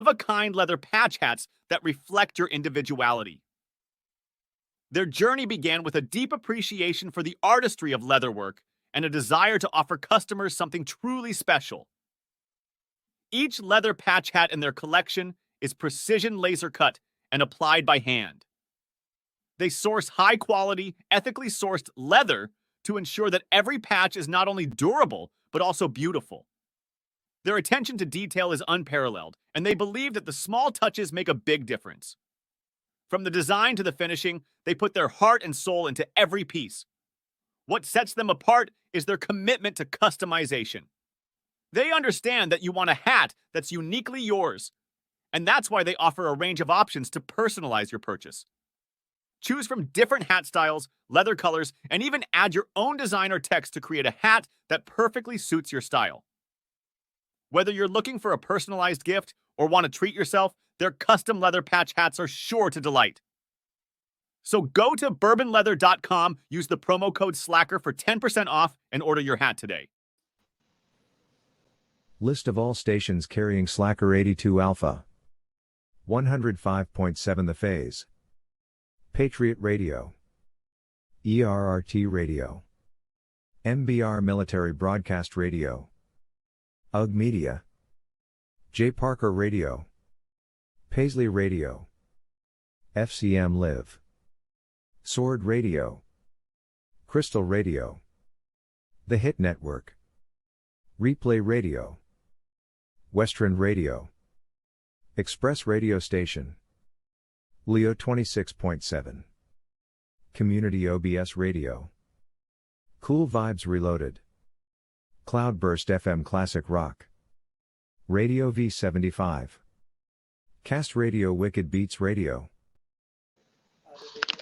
one-of-a-kind leather patch hats that reflect your individuality. Their journey began with a deep appreciation for the artistry of leatherwork and a desire to offer customers something truly special. Each leather patch hat in their collection is precision laser cut and applied by hand. They source high-quality, ethically sourced leather to ensure that every patch is not only durable, but also beautiful. Their attention to detail is unparalleled, and they believe that the small touches make a big difference. From the design to the finishing, they put their heart and soul into every piece. What sets them apart is their commitment to customization. They understand that you want a hat that's uniquely yours, and that's why they offer a range of options to personalize your purchase. Choose from different hat styles, leather colors, and even add your own design or text to create a hat that perfectly suits your style. Whether you're looking for a personalized gift or want to treat yourself, their custom leather patch hats are sure to delight. So go to bourbonleather.com, use the promo code SLACKER for 10% off, and order your hat today. List of all stations carrying Slacker 82 Alpha. 105.7 The Phase. Patriot Radio. ERRT Radio. MBR Military Broadcast Radio. UG Media. J. Parker Radio. Paisley Radio. FCM Live. Sword Radio. Crystal Radio. The Hit Network. Replay Radio. Western Radio. Express Radio Station. Leo 26.7. Community OBS Radio. Cool Vibes Reloaded. Cloudburst FM Classic Rock. Radio V75. Cast Radio Wicked Beats Radio.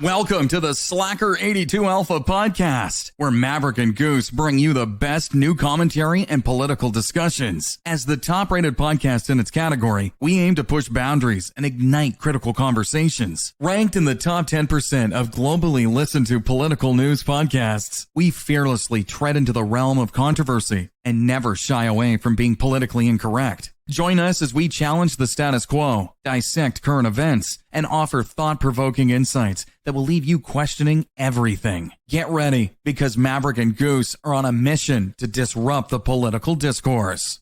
Welcome to the Slacker 82 Alpha podcast, where Maverick and Goose bring you the best new commentary and political discussions. As the top-rated podcast in its category, we aim to push boundaries and ignite critical conversations. Ranked in the top 10% of globally listened to political news podcasts, we fearlessly tread into the realm of controversy and never shy away from being politically incorrect. Join us as we challenge the status quo, dissect current events, and offer thought-provoking insights that will leave you questioning everything. Get ready, because Maverick and Goose are on a mission to disrupt the political discourse.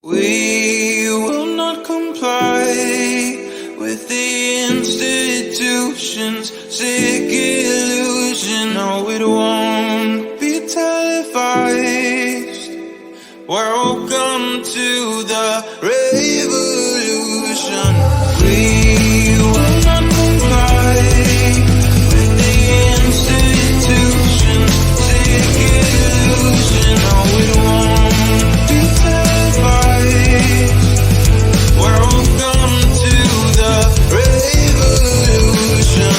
We will not comply with the institution's sick illusion. No, it won't be televised. Welcome to the revolution. We will not comply with the institution's sick illusion. No, it won't be televised. Welcome to the revolution.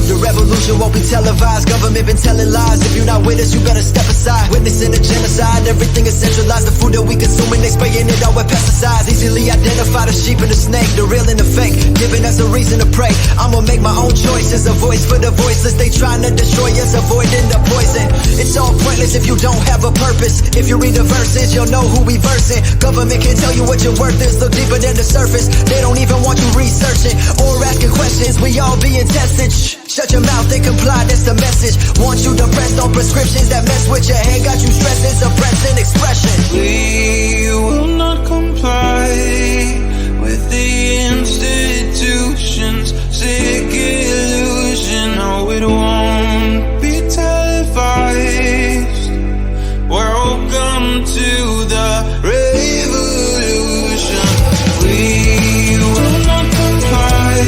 The revolution won't be televised. Government been telling lies. If you're not with us, you better step aside. Witnessing a genocide, everything is centralized. The food that we consuming, they spraying it all with pesticides. Easily identify the sheep and the snake, the real and the fake, giving us a reason to pray. I'ma make my own choices, a voice for the voiceless. They trying to destroy us, avoiding the poison. It's all pointless if you don't have a purpose. If you read the verses, you'll know who we versing. Government can tell you what your worth is, look deeper than the surface. They don't even want you researching or asking questions. We all being tested. Shut your mouth and comply, that's the message. Want you depressed on prescriptions that mess with your head, got you stressing, suppressing expression. We will not comply with the institution's sick illusion. No, it won't be televised. Welcome to the revolution. We will not comply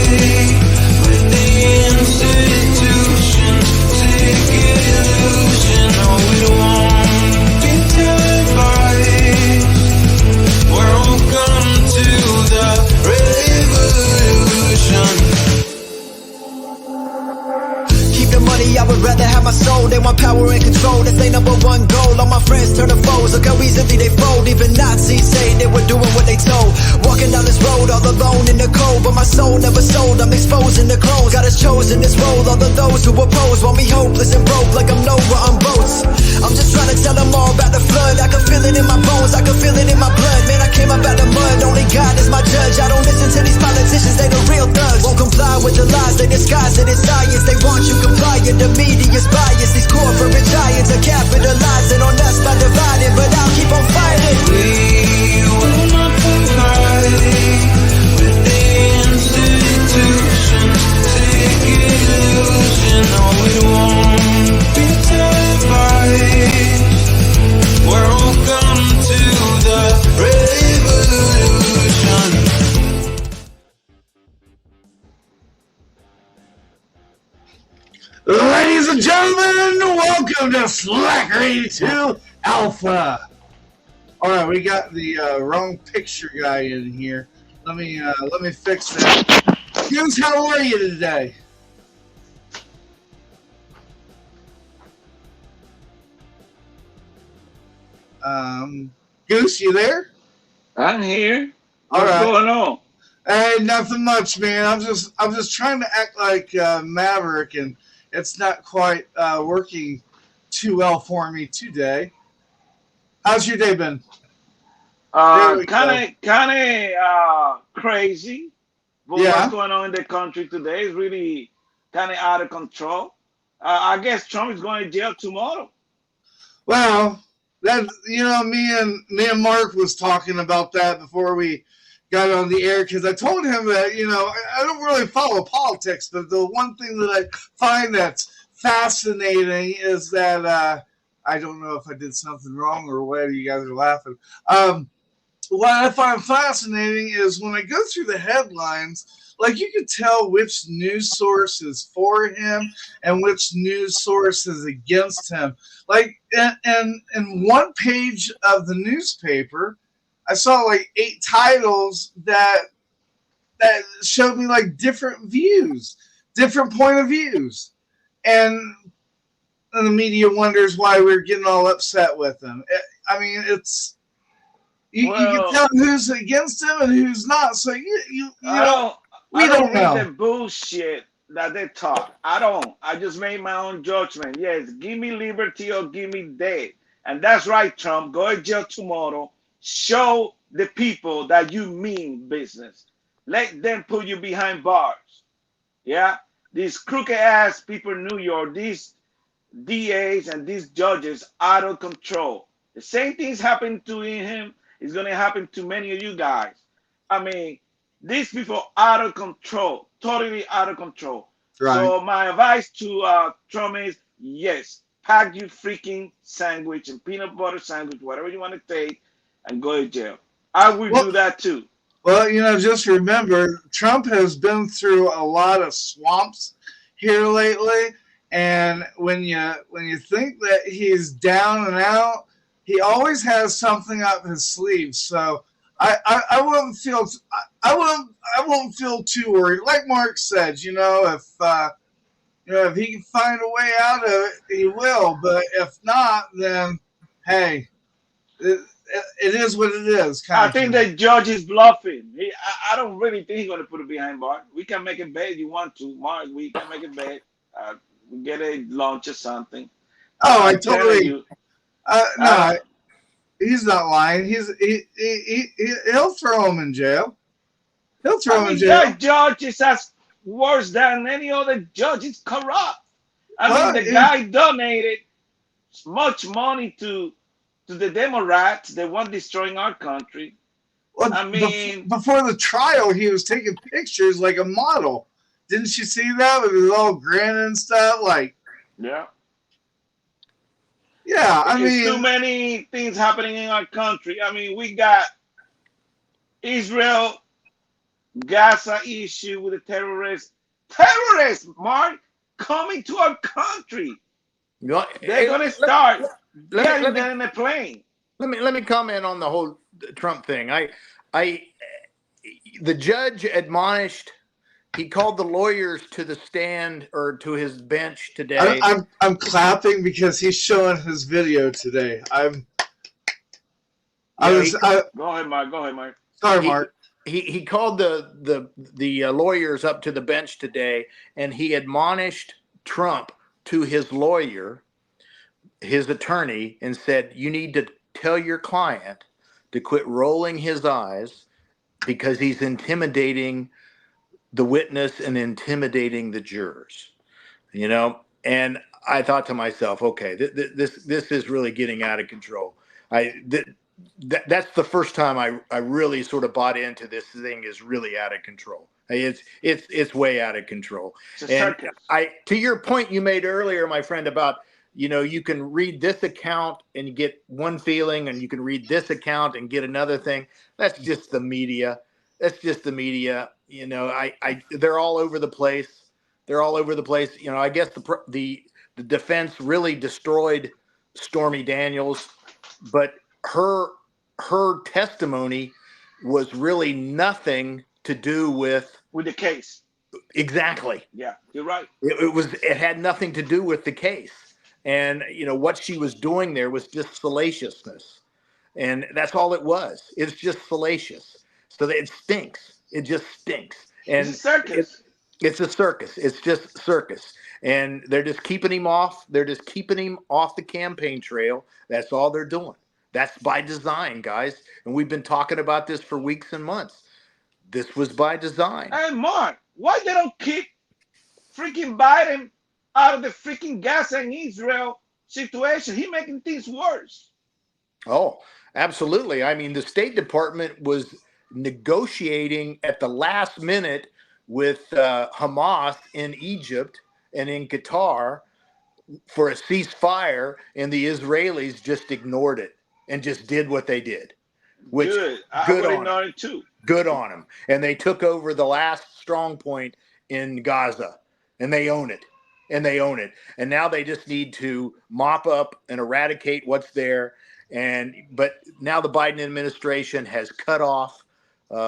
with the institution's sick illusion. No, it won't be televised. Welcome to the revolution. Keep the money, I would rather have my soul. They want power and control, that's their number one goal. All my friends turn to foes, look how easily they fold. Even Nazis say they were doing what they told. Walking down this road all alone in the cold, but my soul never sold. I'm exposing the clones, gotta has chosen this role. All of those who oppose want me hopeless and broke, like I'm Noah on boats. I'm just trying to tell them all about the flood. I can feel it in my bones, I can feel it in my blood. Man, I came up out the mud, only God is my judge. I don't listen to these politicians, they the real thugs. Won't comply with the lies, they disguise it as science. They want you compliant, the media's bias. These corporate giants are capitalizing on us by dividing, but I'll keep on fighting. We will not comply with the institutions. Take illusion, no, we won't be televised. Welcome to the revolution. Ladies and gentlemen, welcome to Slacker 82 Alpha. All right, we got the wrong picture guy in here. Let me fix that. Goose, how are you today? Goose, you there? I'm here. All What's right. going on? Hey, nothing much, man. I'm just trying to act like Maverick, and it's not quite working too well for me today. How's your day been? There we Kind of crazy. But Yeah. what's going on in the country today is really kind of out of control. I guess Trump is going to jail tomorrow. Well, that me and Mark was talking about that before we got on the air, because I told him that I don't really follow politics, but the one thing that I find that's fascinating is that I don't know if I did something wrong or what. You guys are laughing. What I find fascinating is when I go through the headlines, like you could tell which news source is for him and which news source is against him. Like in one page of the newspaper, I saw like 8 titles that showed me like different views, different point of views, and the media wonders why we're getting all upset with him. I mean, it's you can tell who's against him and who's not. So we don't read know. the bullshit that they talk. I don't. I just made my own judgment. Yes, give me liberty or give me death. And that's right, Trump. Go to jail tomorrow. Show the people that you mean business. Let them put you behind bars. Yeah? These crooked ass people in New York, these DAs and these judges out of control. The same things happened to him is going to happen to many of you guys. I mean, these people out of control, totally out of control. Right. So my advice to Trump is, yes, pack your freaking sandwich and peanut butter sandwich, whatever you want to take, and go to jail. I would do that too. Well, just remember, Trump has been through a lot of swamps here lately, and when you think that he's down and out, he always has something up his sleeve. So I won't feel too worried. Like Mark said, if he can find a way out of it, he will. But if not, then hey, it is what it is. I think the judge is bluffing. I don't really think he's going to put it behind bars. We can make a bet if you want to, Mark. We can make a bet. We get a lunch or something. Oh, I totally. No, he's not lying. He'll throw him in jail. He'll throw him in jail. That judge is as worse than any other judge. He's corrupt. I mean, the guy donated much money to the Democrats. They want destroying our country. Well, I mean, before the trial, he was taking pictures like a model. Didn't you see that? It was all grinning and stuff. Like, yeah. Yeah, I mean, too many things happening in our country. I mean, we got Israel, Gaza issue with the terrorists, Mark, coming to our country. They're going to start getting them in a plane. Let me comment on the whole Trump thing. The judge admonished. He called the lawyers to the stand or to his bench today. I'm clapping because he's showing his video today. Go ahead, Mark. Sorry, Mark. he called the lawyers up to the bench today, and he admonished Trump to his lawyer, his attorney, and said, "You need to tell your client to quit rolling his eyes because he's intimidating the witness and intimidating the jurors." You know, and I thought to myself, okay, this is really getting out of control. That's the first time I really sort of bought into this thing is really out of control. It's way out of control. It's a And circus. to your point you made earlier, my friend, about, you know, you can read this account and you get one feeling, and you can read this account and get another thing. That's just the media. That's just the media. You know, they're all over the place. They're all over the place. You know, I guess the defense really destroyed Stormy Daniels, but her testimony was really nothing to do with the case. exactly. Yeah, you're right. It had nothing to do with the case, and you know what she was doing there was just salaciousness, and that's all it was. It's just salacious. So that it stinks. It just stinks. And It's a circus. it's a circus. It's just circus. And they're just keeping him off. They're just keeping him off the campaign trail. That's all they're doing. That's by design, guys. And we've been talking about this for weeks and months. This was by design. And Mark, why they don't keep freaking Biden out of the freaking Gaza and Israel situation? He making things worse. Oh, absolutely. I mean, the State Department was negotiating at the last minute with Hamas in Egypt and in Qatar for a ceasefire, and the Israelis just ignored it and just did what they did. Which Good. I good would on ignore them. it too. Good on them. And they took over the last strong point in Gaza, and they own it. And they own it. And now they just need to mop up and eradicate what's there. But now the Biden administration has cut off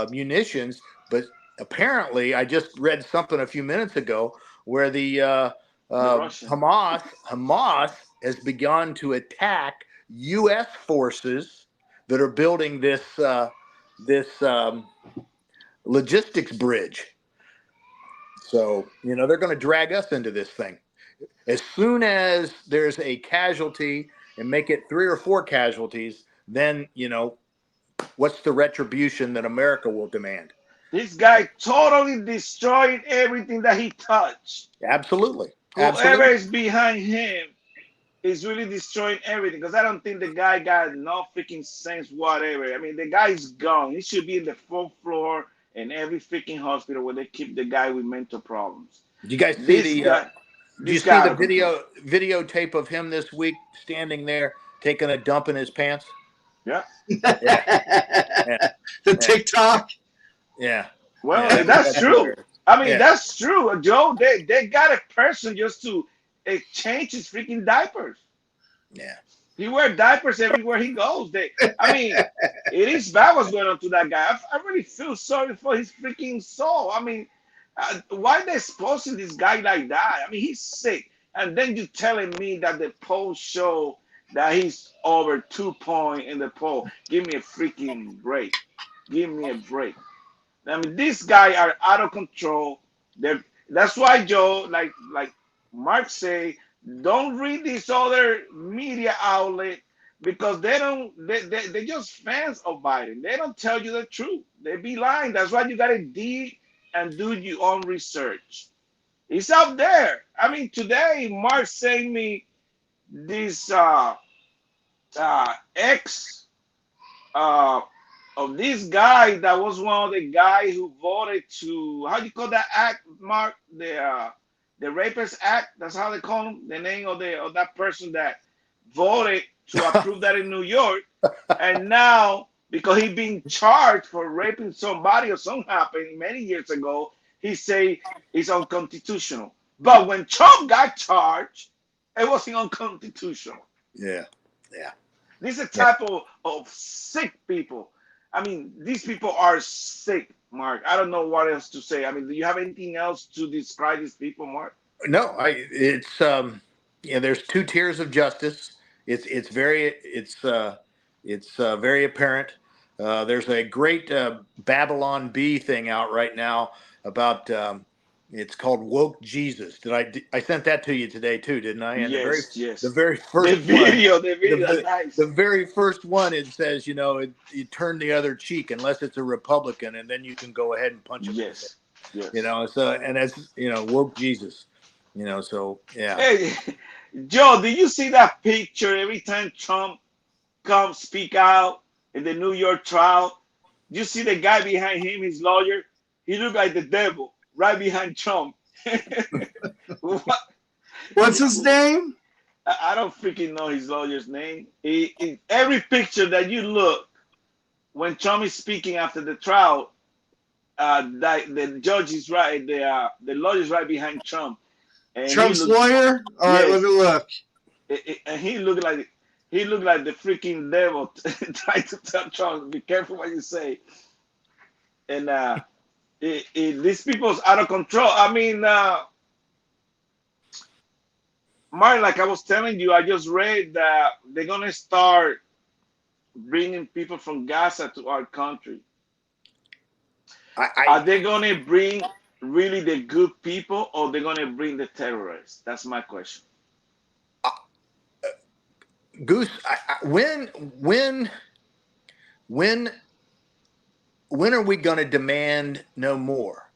munitions. But apparently, I just read something a few minutes ago where the Russian. Hamas has begun to attack U.S. forces that are building this logistics bridge. So, you know, they're going to drag us into this thing. As soon as there's a casualty and make it 3 or 4 casualties, then, you know, what's the retribution that America will demand? This guy totally destroyed everything that he touched. Absolutely. Whoever Absolutely. is behind him is really destroying everything, because I don't think the guy got no freaking sense whatever. I mean, the guy's gone. He should be in the 4th floor in every freaking hospital where they keep the guy with mental problems. Did you guys see This the guy- did you this see guy the out of control. videotape of him this week standing there taking a dump in his pants? Yeah. The TikTok. Yeah. Well, Yeah, that's true. I mean, Yeah. that's true, Joe. They got a person just to change his freaking diapers. Yeah. He wears diapers everywhere he goes. I mean, it is bad what's going on to that guy. I really feel sorry for his freaking soul. I mean, why they exposing this guy like that? I mean, he's sick. And then you telling me that the polls show that he's over 2 point in the poll. Give me a freaking break. Give me a break. I mean, these guys are out of control. That's why, Joe, like Mark say, don't read this other media outlet, because they're just fans of Biden. They don't tell you the truth. They be lying. That's why you gotta dig and do your own research. It's out there. I mean, today Mark sent me this ex of this guy that was one of the guys who voted to, how do you call that act, Mark? The Rapist Act. That's how they call him. The name of that person that voted to approve that in New York, and now because he being charged for raping somebody or something happened many years ago, he say it's unconstitutional. But when Trump got charged, it wasn't unconstitutional. Yeah. Yeah. This is a type of sick people. I mean, these people are sick, Mark. I don't know what else to say. I mean, do you have anything else to describe these people, Mark? No, it's there's 2 tiers of justice. It's very apparent. There's a great Babylon Bee thing out right now about it's called Woke Jesus. I sent that to you today too, didn't I? And Yes, the yes. very The first video, one, the video, nice. the very first one, it says, you know, you turn the other cheek unless it's a Republican, and then you can go ahead and punch him. Yes, yes. You know, so and that's, you know, woke Jesus. You know, so yeah. Hey, Joe, did you see that picture every time Trump comes speak out in the New York trial? You see the guy behind him, his lawyer? He looked like the devil right behind Trump. What? What's his name? I don't freaking know his lawyer's name. Every picture that you look when Trump is speaking after the trial, that the judge is right, the lawyer is right behind Trump. And Trump's lawyer? All right, let me look. And he looked like the freaking devil trying to tell Trump, be careful what you say. And these people's out of control. I mean, Mark, like I was telling you, I just read that they're gonna start bringing people from Gaza to our country. Are they gonna bring really the good people, or they're gonna bring the terrorists? That's my question. Goose, when are we going to demand no more?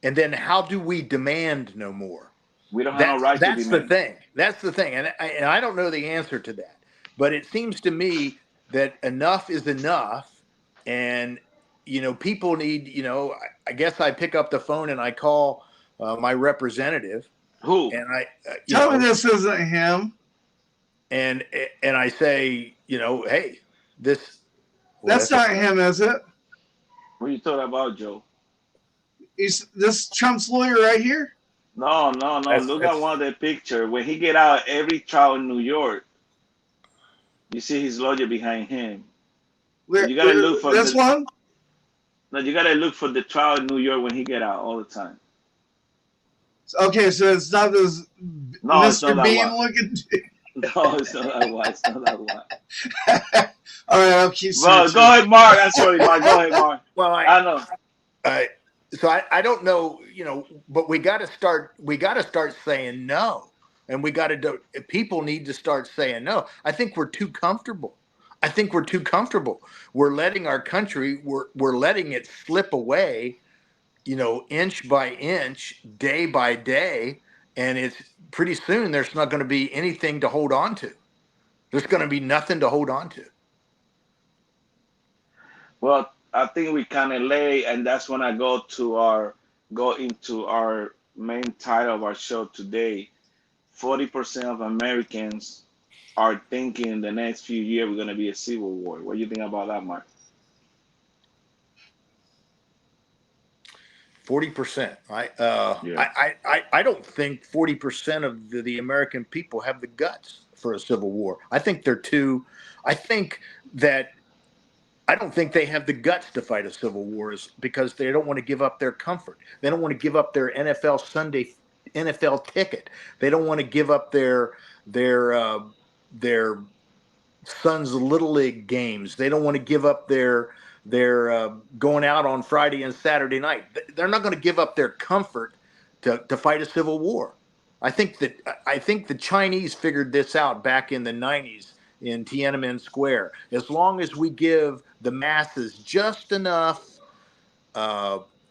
And then how do we demand no more? We don't have no right to demand. That's the thing. That's the thing. And I don't know the answer to that. But it seems to me that enough is enough. And, you know, people need, you know, I guess I pick up the phone and I call my representative. Who? And I Tell me this isn't him. And I say, you know, hey, this. That's not him, is it? What are you talking about, Joe? Is this Trump's lawyer right here? No. Look at one of the pictures. When he get out every trial in New York, you see his lawyer behind him. You gotta look for this one. No, you gotta look for the trial in New York when he get out all the time. Okay, so it's not this Mr. Bean looking. No, it's not that one. It's not that one. All right, I'll keep searching. Well, go ahead, Mark. I'm sorry, Mark. Go ahead, Mark. Well, I know. So I don't know, you know, but we got to start saying no, and people need to start saying no. I think we're too comfortable. We're letting our country, we're letting it slip away, you know, inch by inch, day by day, and it's pretty soon there's not going to be anything to hold on to. There's going to be nothing to hold on to. Well, I think we kind of lay, and that's when I go into our main title of our show today. 40% of Americans are thinking in the next few years we're going to be a civil war. What do you think about that, Mark? 40%. I don't think 40% of the American people have the guts for a civil war. I think they're too. I don't think they have the guts to fight a civil war because they don't want to give up their comfort. They don't want to give up their NFL ticket. They don't want to give up their son's little league games. They don't want to give up their going out on Friday and Saturday night. They're not going to give up their comfort to fight a civil war. I think the Chinese figured this out back in the 90s in Tiananmen Square. As long as we give the masses just enough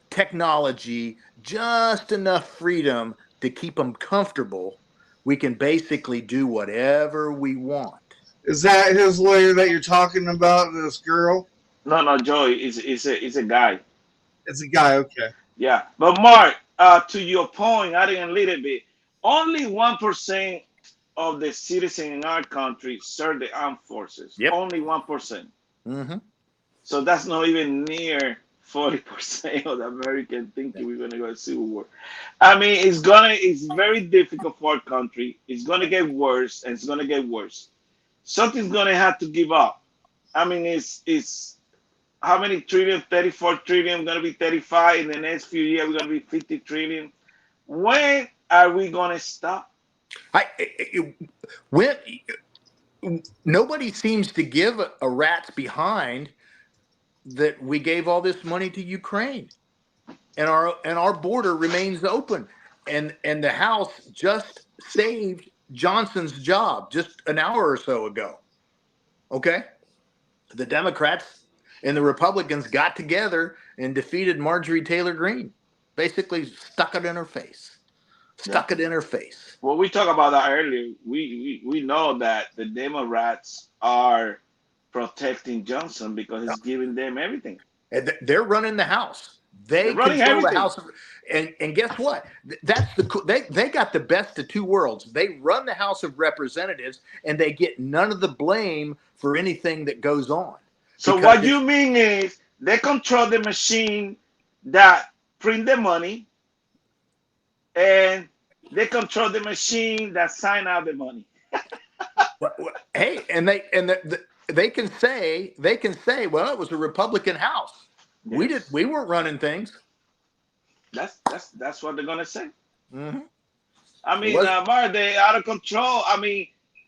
technology, just enough freedom to keep them comfortable, we can basically do whatever we want. Is that his lawyer that you're talking about, this girl? No, Joey, it's a guy. It's a guy, okay. Yeah, but Mark, to your point, adding a little bit, only 1% of the citizens in our country serve the armed forces. Yep. Only 1%. Mm-hmm. So that's not even near 40% of the Americans thinking we're gonna go to civil war. I mean, it's very difficult for our country. It's gonna get worse, and it's gonna get worse. Something's gonna have to give up. I mean, it's how many trillion? 34 trillion. We're gonna be 35 in the next few years. We're gonna be 50 trillion. When are we gonna stop? Nobody seems to give a rat's behind that we gave all this money to Ukraine, and our border remains open, and the House just saved Johnson's job just an hour or so ago. Okay, the Democrats and the Republicans got together and defeated Marjorie Taylor Greene. Basically, stuck it in her face. Stuck it in her face. Well, we talked about that earlier. We know that the Democrats are protecting Johnson because he's giving them everything. And they're running the House. They They're running control everything. the House. And guess what? That's they got the best of two worlds. They run the House of Representatives, and they get none of the blame for anything that goes on. So Because what you mean is they control the machine that print the money, and they control the machine that sign out the money. hey, and they can say, well, it was a Republican House. Yes. We weren't running things. That's what they're gonna say. Mm-hmm. I mean, Was- Mark, they out of control. I mean,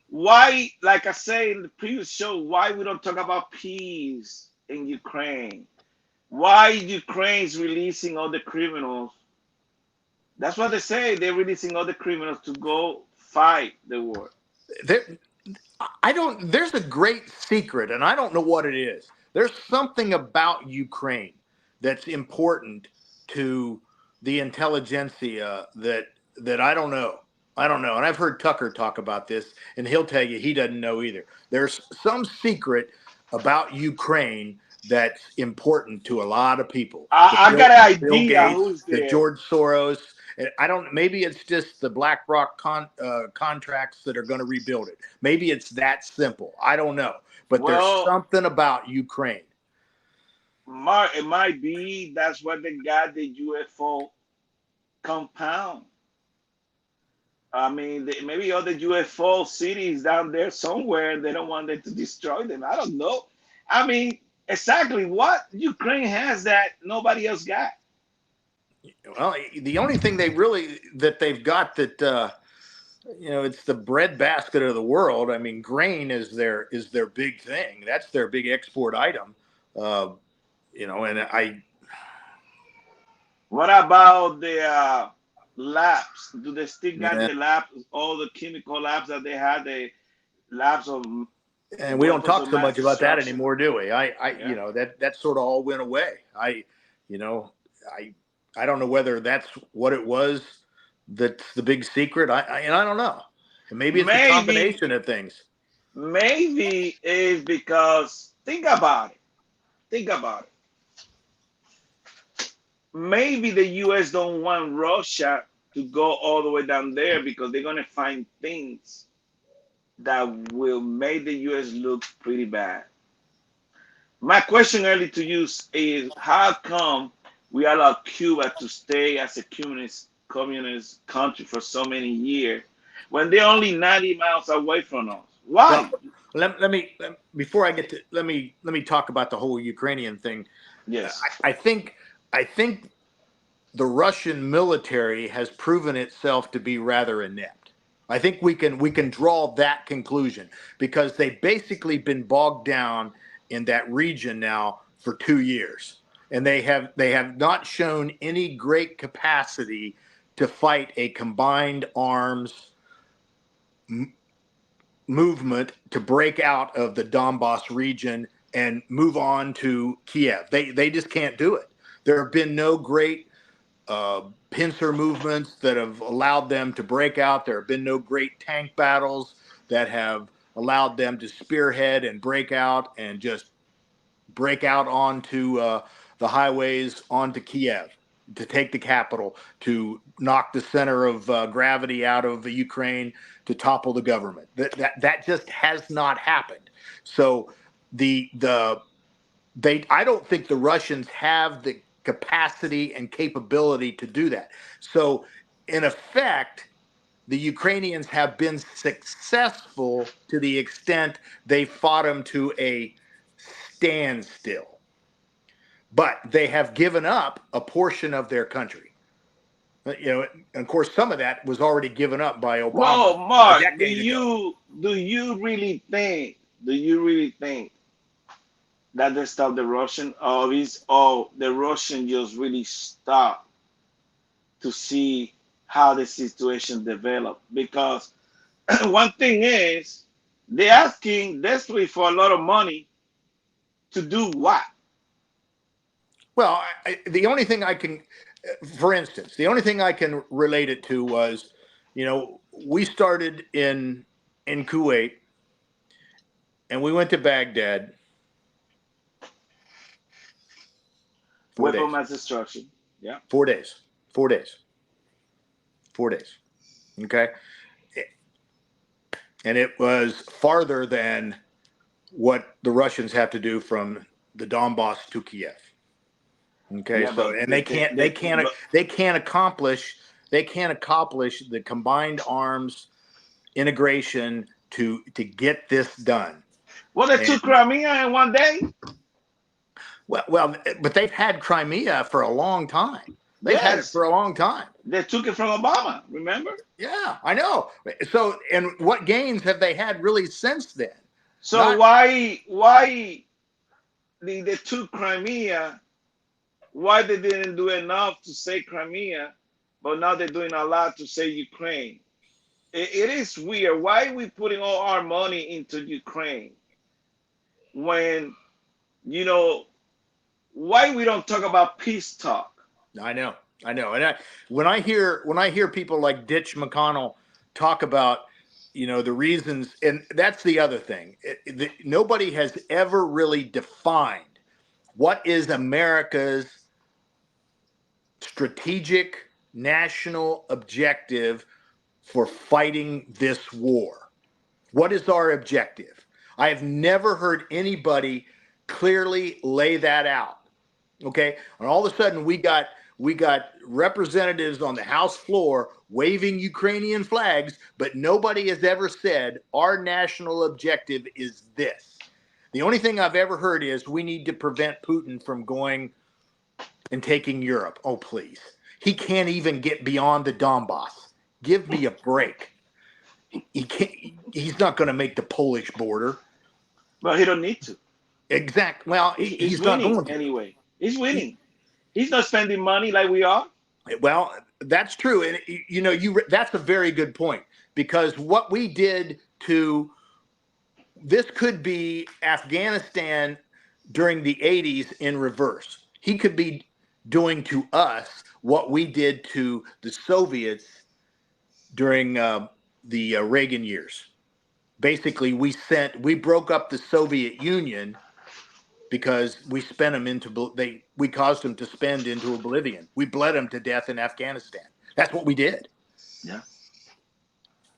why? Like I say in the previous show, why we don't talk about peace in Ukraine? Why Ukraine's releasing all the criminals? That's what they say. They're releasing all the criminals to go fight the war. There's a great secret, and I don't know what it is. There's something about Ukraine that's important to the intelligentsia that I don't know. I don't know. And I've heard Tucker talk about this, and he'll tell you he doesn't know either. There's some secret about Ukraine that's important to a lot of people. I got an Bill idea Gates, who's the there. George Soros. And I don't. Maybe it's just the BlackRock contracts that are going to rebuild it. Maybe it's that simple. I don't know. But Well, there's something about Ukraine. Mark, it might be that's where they got the UFO compound. I mean, maybe other UFO cities down there somewhere, they don't want them to destroy them. I don't know. I mean, exactly what Ukraine has that nobody else got. Well, the only thing they've got that it's the breadbasket of the world. I mean, grain is their big thing. That's their big export item. And What about the labs? Do they still got Yeah. the labs, all the chemical labs that they had, the labs of? And we don't talk so much about that destruction. anymore, do we? Yeah. That sort of all went away. I don't know whether that's what it was. That's the big secret. I don't know. And maybe it's a combination of things. Maybe it's because think about it. Maybe the U.S. don't want Russia to go all the way down there because they're gonna find things that will make the U.S. look pretty bad. My question early to you is how come we allow Cuba to stay as a communist country for so many years when they're only 90 miles away from us? Why? Well, let me talk about the whole Ukrainian thing. Yes. I think the Russian military has proven itself to be rather inept. I think we can draw that conclusion because they've basically been bogged down in that region now for 2 years. And they have not shown any great capacity to fight a combined arms movement to break out of the Donbass region and move on to Kiev. They just can't do it. There have been no great pincer movements that have allowed them to break out. There have been no great tank battles that have allowed them to spearhead and break out and just break out onto the highways onto Kiev, to take the capital, to knock the center of gravity out of the Ukraine, to topple the government. That just has not happened. So I don't think the Russians have the capacity and capability to do that. So in effect, the Ukrainians have been successful to the extent they fought them to a standstill. But they have given up a portion of their country. And of course, some of that was already given up by Obama. Well, Mark, a decade ago. do you really think that they stopped the Russian, or the Russian just really stopped to see how the situation developed? Because one thing is, they're asking desperately for a lot of money to do what? Well, the only thing I can, for instance, the only thing I can relate it to was, we started in Kuwait, and we went to Baghdad. 4 Weapon days. mass destruction. Yeah. 4 days. 4 days. 4 days. Okay. And it was farther than what the Russians have to do from the Donbass to Kiev. Okay. Yeah, So, but and they can't accomplish the combined arms integration to get this done. Well, they took Crimea in 1 day. Well, but they've had Crimea for a long time. They've had it for a long time. They took it from Obama, remember? Yeah, I know. So, and what gains have they had really since then? So why they took Crimea? Why they didn't do enough to say Crimea, but now they're doing a lot to say Ukraine? It is weird. Why are we putting all our money into Ukraine when, why we don't talk about peace talk? I know. And when I hear people like Ditch McConnell talk about, the reasons, and that's the other thing. Nobody has ever really defined what is America's strategic national objective for fighting this war. What is our objective? I have never heard anybody clearly lay that out. Okay. And all of a sudden we got representatives on the House floor waving Ukrainian flags, but nobody has ever said our national objective is this. The only thing I've ever heard is we need to prevent Putin from going and taking Europe. Oh, please. He can't even get beyond the Donbass. Give me a break. He can't. He's not going to make the Polish border. But he don't need to. Exactly. Well, he's not winning going to. Anyway. He's winning. He's not spending money like we are. Well, that's true, and that's a very good point, because what we did to this could be Afghanistan during the 80s in reverse. He could be doing to us what we did to the Soviets during the Reagan years. Basically, we broke up the Soviet Union because we spent them we caused them to spend into oblivion. We bled them to death in Afghanistan. That's what we did. Yeah.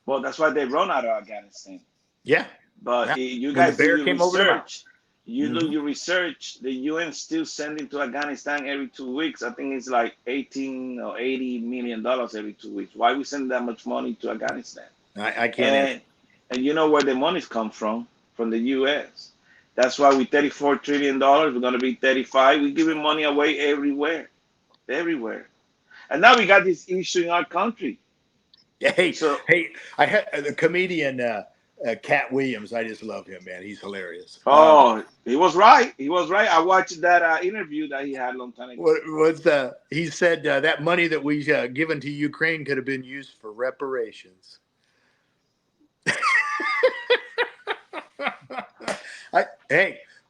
Well, that's why they run out of Afghanistan. Yeah. But you guys do your research. You do your research. The UN still sending to Afghanistan every 2 weeks. I think it's like $18 or $80 million every 2 weeks. Why we send that much money to Afghanistan? I can't. And you know where the money's come from the U.S. That's why with $34 trillion, we're going to be 35. We're giving money away everywhere. And now we got this issue in our country. Hey, I had the comedian Cat Williams. I just love him, man. He's hilarious. Oh, he was right. I watched that interview that he had a long time ago. He said that money that we given to Ukraine could have been used for reparations.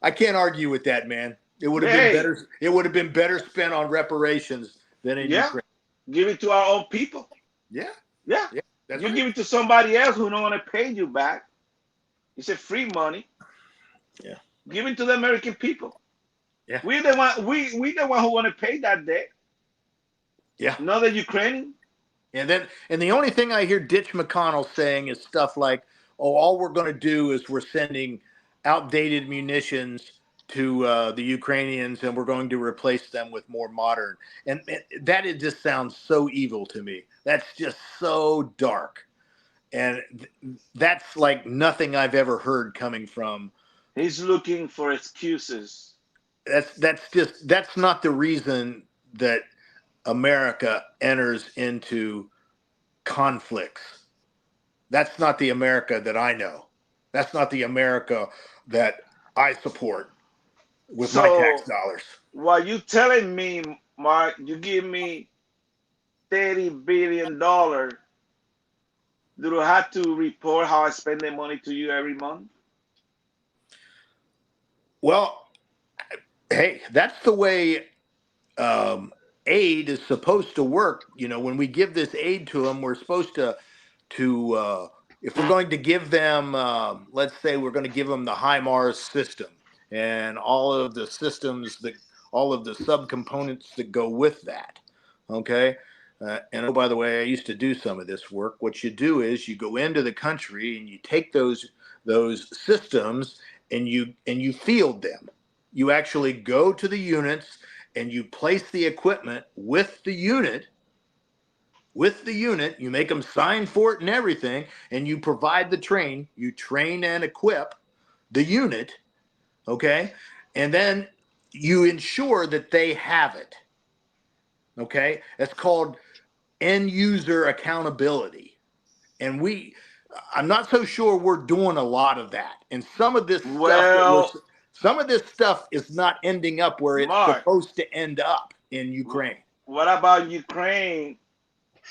I can't argue with that, man. It would have been better. It would have been better spent on reparations than in Ukraine. Give it to our own people. Yeah. You give it to somebody else who don't want to pay you back. It's a free money. Yeah. Give it to the American people. Yeah. We're the one. We the one who want to pay that debt. Yeah. Not the Ukrainian. And the only thing I hear Ditch McConnell saying is stuff like, "Oh, all we're going to do is we're sending outdated munitions to the Ukrainians, and we're going to replace them with more modern." And that it just sounds so evil to me. That's just so dark, and that's like nothing I've ever heard coming from. He's looking for excuses. That's not the reason that America enters into conflicts. That's not the America that I know. That's not the America that I support. with my tax So dollars. what you telling me, Mark? You give me $30 billion. Do I have to report how I spend the money to you every month? Well, hey, that's the way aid is supposed to work. When we give this aid to them, we're supposed to if we're going to give them, let's say we're going to give them the HIMARS system and all of the all of the subcomponents that go with that. Okay. And oh, by the way, I used to do some of this work. What you do is you go into the country and you take those systems and you field them. You actually go to the units and you place the equipment with the unit. You make them sign for it and everything, and you provide you train and equip the unit, okay? And then you ensure that they have it, okay? That's called end user accountability. And I'm not so sure we're doing a lot of that. And some of this Well, stuff is not ending up where it's Mark, supposed to end up in Ukraine. what about Ukraine?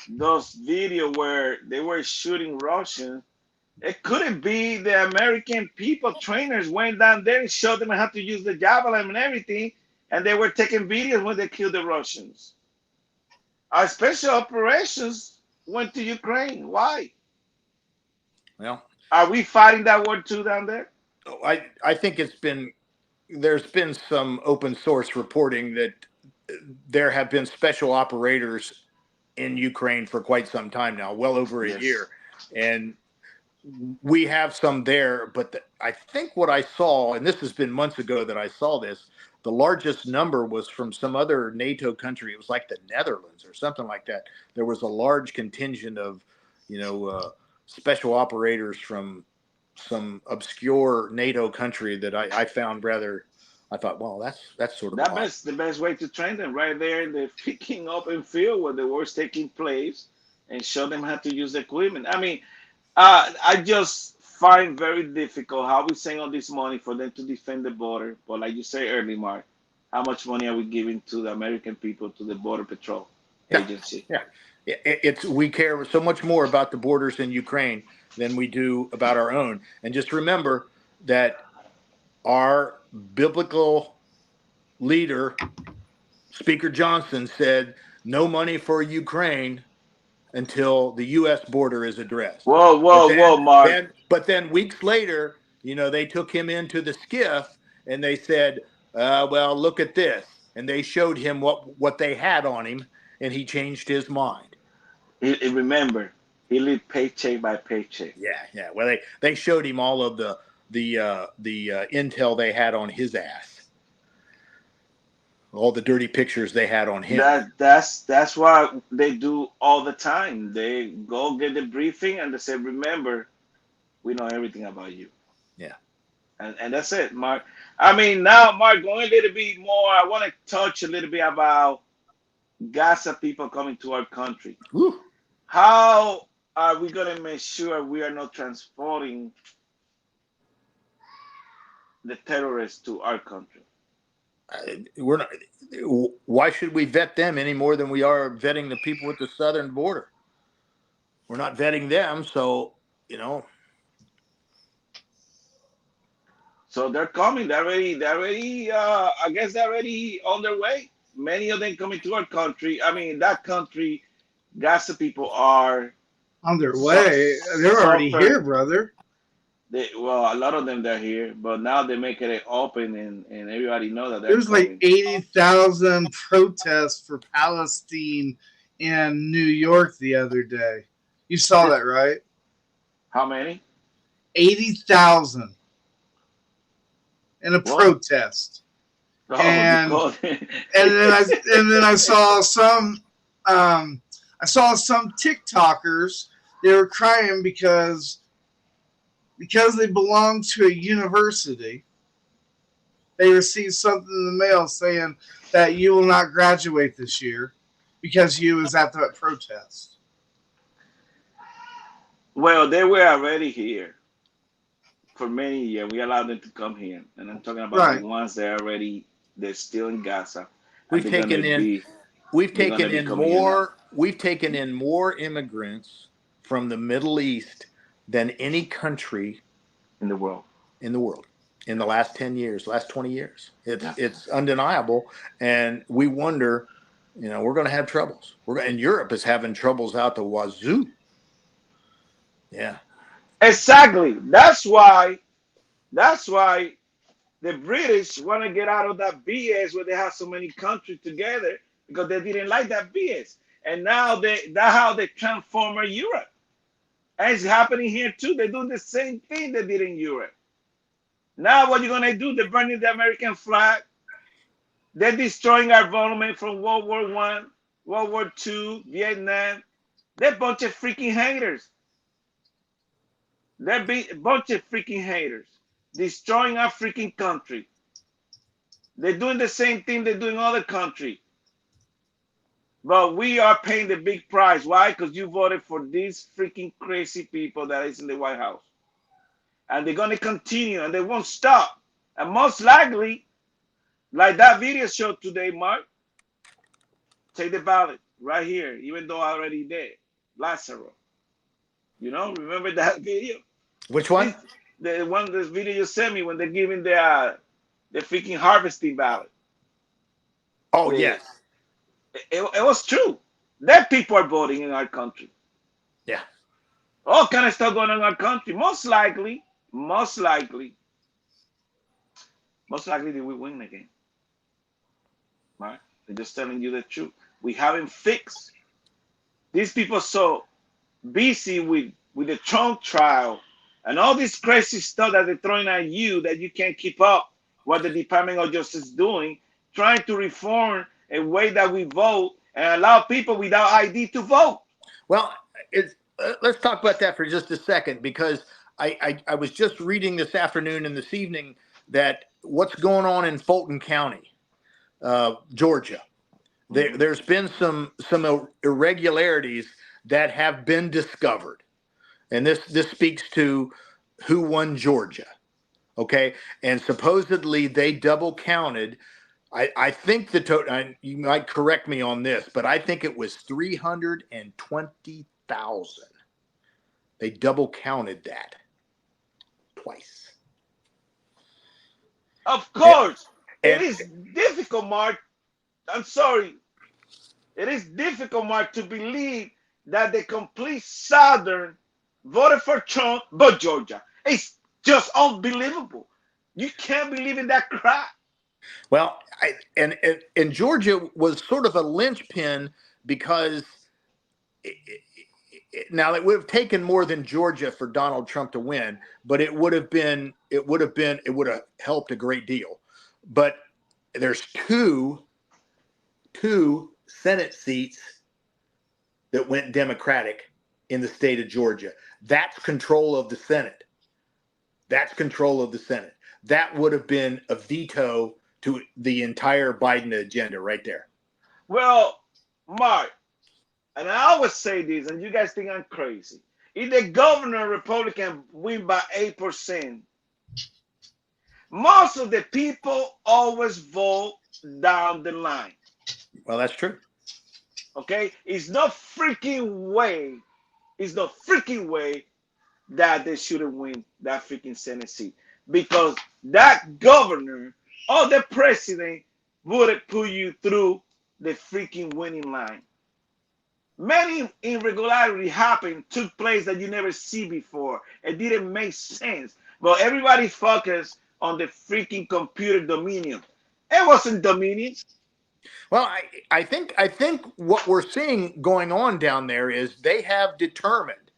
Those video where they were shooting Russians. It couldn't be the American people trainers went down there and showed them how to use the javelin and everything, and they were taking videos when they killed the Russians. Our special operations went to Ukraine. Why? Well, are we fighting that war too down there? I think there's been some open source reporting that there have been special operators in Ukraine for quite some time now, well over a year. And we have some there, but I think what I saw, and this has been months ago that I saw this, the largest number was from some other NATO country. It was like the Netherlands or something like that. There was a large contingent of, special operators from some obscure NATO country that I found rather. I thought, well, that's sort of the best way to train them right there in the freaking open field where the war's taking place, and show them how to use the equipment. I mean, I just find very difficult how we send all this money for them to defend the border. But like you say earlier, Mark, how much money are we giving to the American people, to the Border Patrol Agency? Yeah, we care so much more about the borders in Ukraine than we do about our own. And just remember that our biblical leader, Speaker Johnson, said no money for Ukraine until the U.S. border is addressed. Whoa, Mark. But then weeks later, they took him into the skiff and they said, well, look at this. And they showed him what they had on him, and he changed his mind. Remember, he lived paycheck by paycheck. Yeah. Well, they showed him all of the intel they had on his ass, all the dirty pictures they had on him. That's what they do all the time. They go get the briefing and they say, remember, we know everything about you. Yeah. And that's it, Mark. I mean, now, Mark, going a little bit more, I want to touch a little bit about Gaza people coming to our country. Woo. How are we going to make sure we are not transporting the terrorists to our country? We're not. Why should we vet them any more than we are vetting the people at the southern border? We're not vetting them, so So they're coming. They're already. I guess they're already on their way. Many of them coming to our country. I mean, that country, Gaza people are on their way. They're already here, brother. A lot of them they're here, but now they're making it open, and everybody know that there's like 80,000 protests for Palestine in New York the other day. You saw that, right? How many? 80,000 in a protest. Oh, and then I saw some TikTokers. They were crying because they belong to a university. They received something in the mail saying that you will not graduate this year because you was at that protest. Well, they were already here for many years. We allowed them to come here, and I'm talking about Right. the ones that are already they're still in Gaza. And We've they're taken gonna in be we've they're gonna taken be in coming here now. more immigrants from the Middle East than any country in the world. in the world in the last 10 years, last 20 years. Yeah. It's undeniable. And we wonder, we're going to have troubles. And Europe is having troubles out the wazoo. Yeah. Exactly. That's why the British want to get out of that BS where they have so many countries together because they didn't like that BS. And now that's how they transform Europe. And it's happening here too. They're doing the same thing they did in Europe. Now what you're gonna do? They're burning the American flag. They're destroying our government from World War I, World War II, Vietnam. They're a bunch of freaking haters. They're a bunch of freaking haters. Destroying our freaking country. They're doing the same thing they're doing in other countries. But we are paying the big price. Why? Because you voted for these freaking crazy people that is in the White House. And they're going to continue and they won't stop. And most likely, like that video showed today, Mark, take the ballot right here, even though I already did. Lazaro. Remember that video? Which one? This video you sent me when they're giving the freaking harvesting ballot. Oh, yes. It was true. That people are voting in our country. Yeah. All kind of stuff going on in our country. Most likely they will win again. Right? They're just telling you the truth. We haven't fixed. These people so busy with the Trump trial and all this crazy stuff that they're throwing at you that you can't keep up what the Department of Justice is doing, trying to reform a way that we vote and allow people without ID to vote. Well, let's talk about that for just a second, because I was just reading this afternoon and this evening that what's going on in Fulton County, Georgia. There's been some irregularities that have been discovered, and this speaks to who won Georgia, okay? And supposedly they double counted. I think the total. You might correct me on this, but I think it was 320,000. They double counted that twice. Of course, it is difficult, Mark. I'm sorry. It is difficult, Mark, to believe that the complete Southern voted for Trump, but Georgia. It's just unbelievable. You can't believe in that crap. Well, and Georgia was sort of a linchpin because now it would have taken more than Georgia for Donald Trump to win, but it would have helped a great deal. But there's two Senate seats that went Democratic in the state of Georgia. That's control of the Senate. That would have been a veto to the entire Biden agenda right there. Well, Mark, and I always say this, and you guys think I'm crazy. If the governor Republican win by 8%, most of the people always vote down the line. Well, that's true. Okay? It's no freaking way that they shouldn't win that freaking Senate seat. Because that governor or the president would have put you through the freaking winning line. Many irregularities took place that you never see before. It didn't make sense. But everybody focused on the freaking computer Dominion. It wasn't Dominion. Well, I think what we're seeing going on down there is they have determined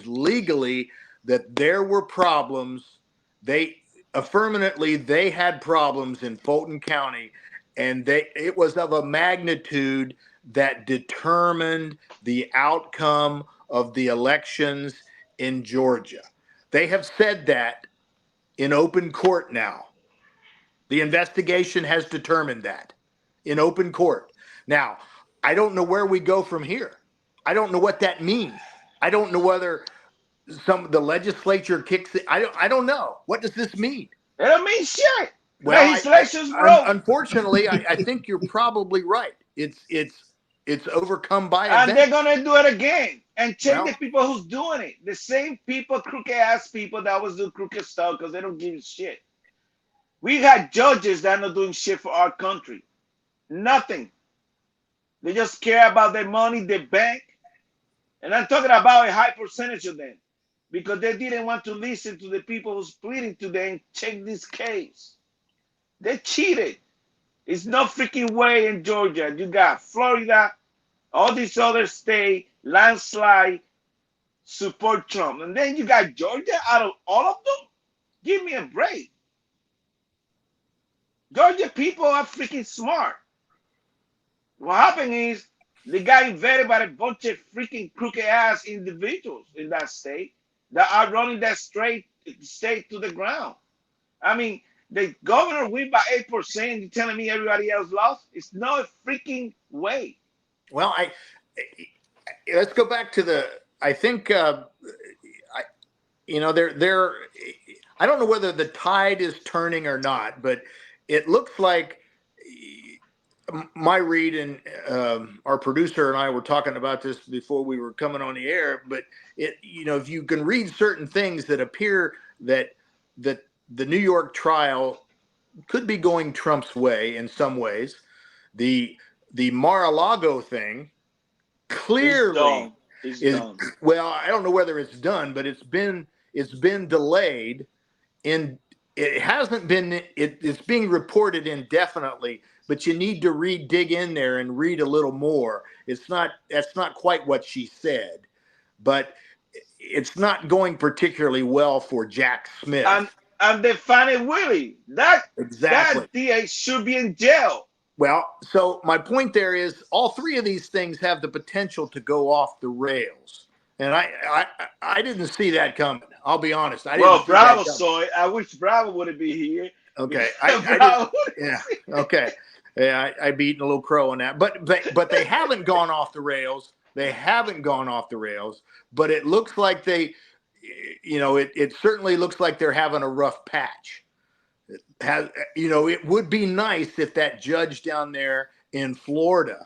legally that there were problems. They had problems in Fulton County, and it was of a magnitude that determined the outcome of the elections in Georgia. They have said that in open court now. The investigation has determined that in open court. Now, I don't know where we go from here. I don't know what that means. I don't know whether the legislature kicks it. I don't know. What does this mean? It don't mean shit. Well, Legislation's broke. Unfortunately, I think you're probably right. It's overcome by And events. they're gonna do it again and change Well- the people who's doing it. The same people, crooked ass people that always do crooked stuff because they don't give a shit. We got judges that are not doing shit for our country. Nothing. They just care about their money, their bank. And I'm talking about a high percentage of them because they didn't want to listen to the people who's pleading to them and check this case. They cheated. It's no freaking way in Georgia. You got Florida, all these other states, landslide, support Trump. And then you got Georgia out of all of them? Give me a break. Georgia people are freaking smart. What happened is they got invaded by a bunch of freaking crooked ass individuals in that state that are running that state to the ground. I mean, the governor win by 8%. You're telling me everybody else lost? It's no freaking way. Well, let's go back to I think I don't know whether the tide is turning or not, but it looks like my read, and our producer and I were talking about this before we were coming on the air, but if you can read certain things that appear that the New York trial could be going Trump's way in some ways. The Mar-a-Lago thing clearly is done. Well, I don't know whether it's done, but it's been delayed. It hasn't been. It's being reported indefinitely, but you need to dig in there and read a little more. That's not quite what she said, but it's not going particularly well for Jack Smith. And they find Willie. That DA should be in jail. Well, so my point there is all three of these things have the potential to go off the rails. And I didn't see that coming. I'll be honest. Bravo saw it. I wish Bravo would be here. Okay. Okay. Yeah, I beat a little crow on that. But they haven't gone off the rails. They haven't gone off the rails. But it looks like it certainly looks like they're having a rough patch. It would be nice if that judge down there in Florida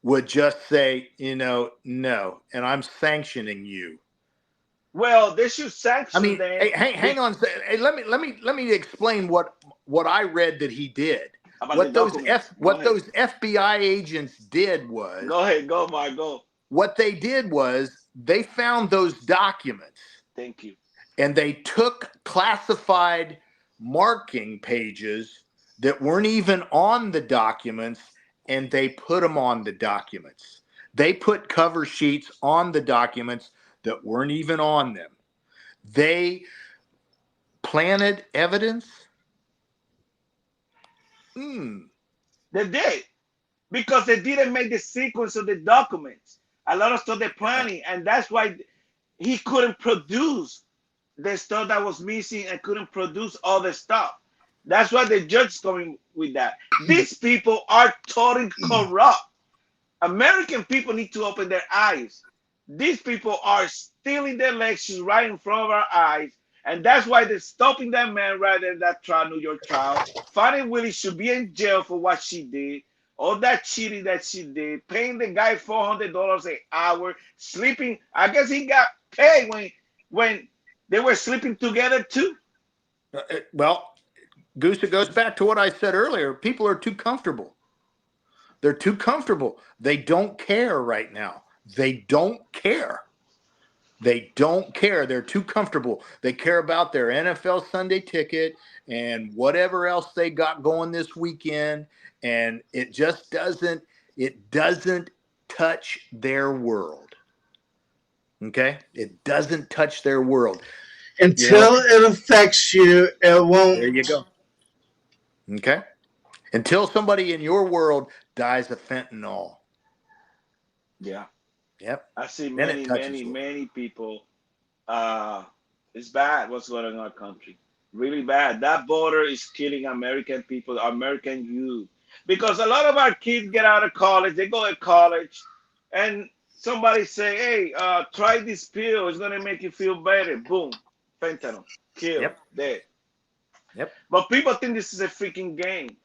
would just say, no, and I'm sanctioning you. Well, they should sanction. I mean, hang on. Hey, let me explain what I read that he did. What those FBI agents did was. Go ahead, go, Mark, go. What they did was they found those documents. Thank you. And they took classified marking pages that weren't even on the documents, and they put them on the documents. They put cover sheets on the documents that weren't even on them. They planted evidence. They did, because they didn't make the sequence of the documents. A lot of stuff they're planning, and that's why he couldn't produce the stuff that was missing and couldn't produce all the stuff. That's why the judge is coming with that. These people are totally corrupt. American people need to open their eyes. These people are stealing the elections right in front of our eyes. And that's why they're stopping that man right in that trial, New York trial. Fannie Willie should be in jail for what she did. All that cheating that she did. Paying the guy $400 an hour. Sleeping. I guess he got paid when they were sleeping together too. Well, Goose, it goes back to what I said earlier. People are too comfortable. They're too comfortable. They don't care right now. They don't care. They don't care. They're too comfortable. They care about their NFL Sunday ticket and whatever else they got going this weekend. And it just doesn't touch their world. Okay? It doesn't touch their world. Until it affects you, it won't. There you go. Okay? Until somebody in your world dies of fentanyl. Yeah. Yep. I see many people. It's bad what's going on in our country. Really bad. That border is killing American people, American youth. Because a lot of our kids get out of college, they go to college, and somebody say, hey, try this pill. It's gonna make you feel better. Boom, fentanyl, kill, Yep. dead. Yep. But people think this is a freaking game.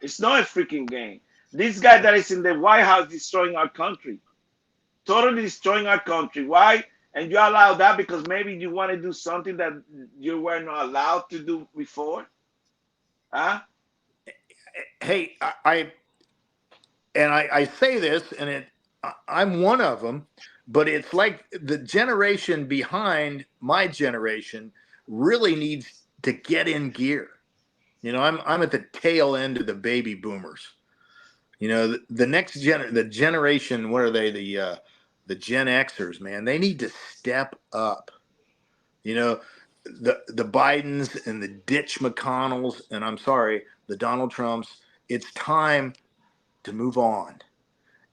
It's not a freaking game. This guy that is in the White House destroying our country, totally destroying our country. Why? And you allow that because maybe you want to do something that you were not allowed to do before? Huh? Hey, I say this, and I'm one of them, but it's like the generation behind my generation really needs to get in gear. You know, I'm at the tail end of the baby boomers. You know, the next the generation, what are they? The Gen Xers, man, they need to step up. You know, the Bidens and the Ditch McConnells, and I'm sorry, the Donald Trumps. It's time to move on.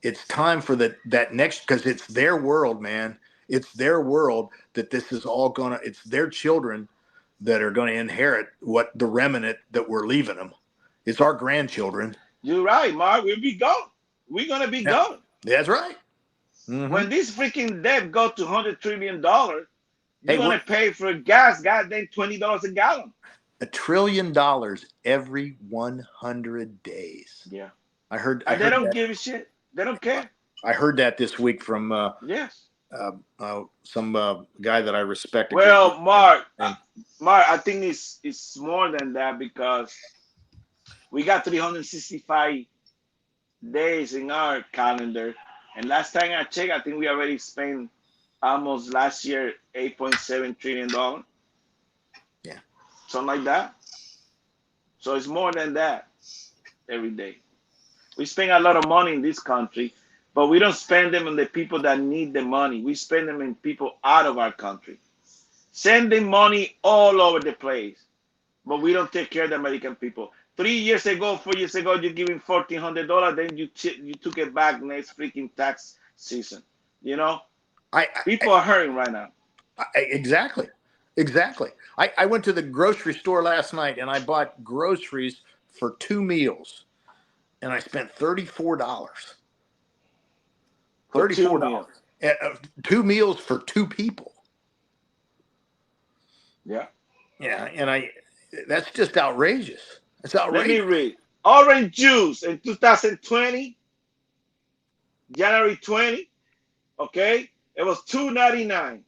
It's time for that next, because it's their world, man. It's their world that this is all gonna. It's their children that are going to inherit what the remnant that we're leaving them. It's our grandchildren. You're right, Mark. We'll be gone. We're gonna be gone. That's right. Mm-hmm. When this freaking debt go to $100 trillion, you're Hey, gonna pay for gas, goddamn $20 a gallon. $1 trillion every 100 days. Yeah. I heard They don't that. give a shit. They don't care. I heard that this week from Yes. some guy that I respect. Well, Mark, And- I think it's more than that because we got 365 days in our calendar, and last time I checked, I think we already spent almost last year $8.7 trillion. Yeah, something like that. So it's more than that every day. We spend a lot of money in this country, but we don't spend them on the people that need the money. We spend them in people out of our country, sending money all over the place, but we don't take care of the American people. 4 years ago, you're giving $1,400, then you took it back next freaking tax season. You know, people are hurting right now. Exactly. I went to the grocery store last night and I bought groceries for 2 meals, and I spent $34. For $34. 2 meals for 2 people. Yeah. Yeah, and that's just outrageous. It's outrageous. Let me read. Orange juice in 2020, January 20, okay, it was $2.99.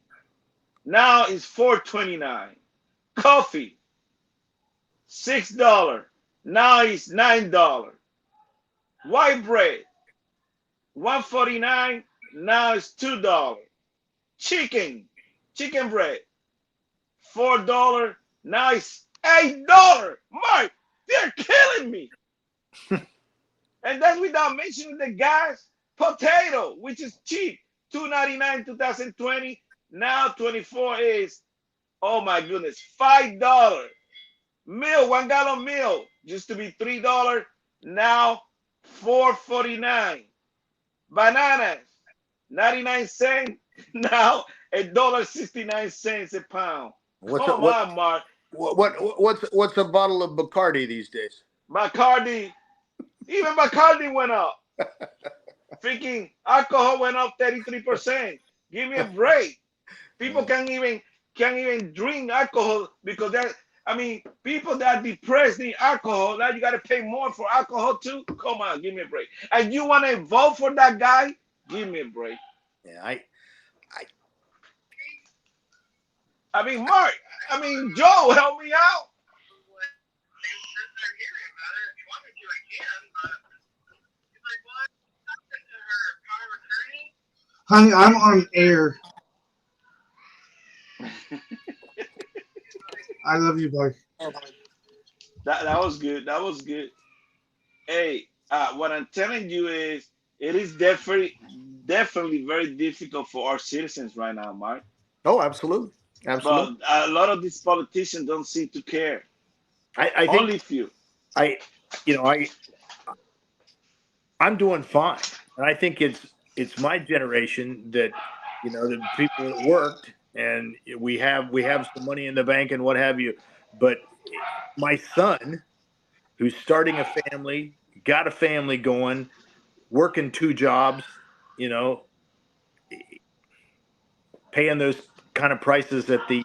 Now it's $4.29. Coffee, $6. Now it's $9. White bread, $1.49. Now it's $2. Chicken bread, $4. Now it's $8. Mark, they're killing me. And that's without mentioning the gas. Potato, which is cheap, $2.99 2020. Now 24 is, oh my goodness, $5. Milk, 1 gallon milk used to be $3. Now $4.49. Bananas, 99 cents. Now $1.69 a pound. Come on, Mark. What's a bottle of Bacardi these days? Bacardi, even Bacardi went up. Freaking alcohol went up 33%. Give me a break. People can't even drink alcohol because people that are depressed need alcohol. Now you got to pay more for alcohol too. Come on, give me a break. And you want to vote for that guy? Give me a break. Yeah, Mark. Joe, help me out. Honey, I'm on air. I love you, boy. That was good. That was good. Hey, what I'm telling you is it is definitely very difficult for our citizens right now, Mark. Oh, absolutely. But a lot of these politicians don't seem to care. I think only few. I'm doing fine, and I think it's my generation that, the people that worked, and we have some money in the bank and what have you. But my son, who's starting a family, got a family going, working 2 jobs, paying those kind of prices at the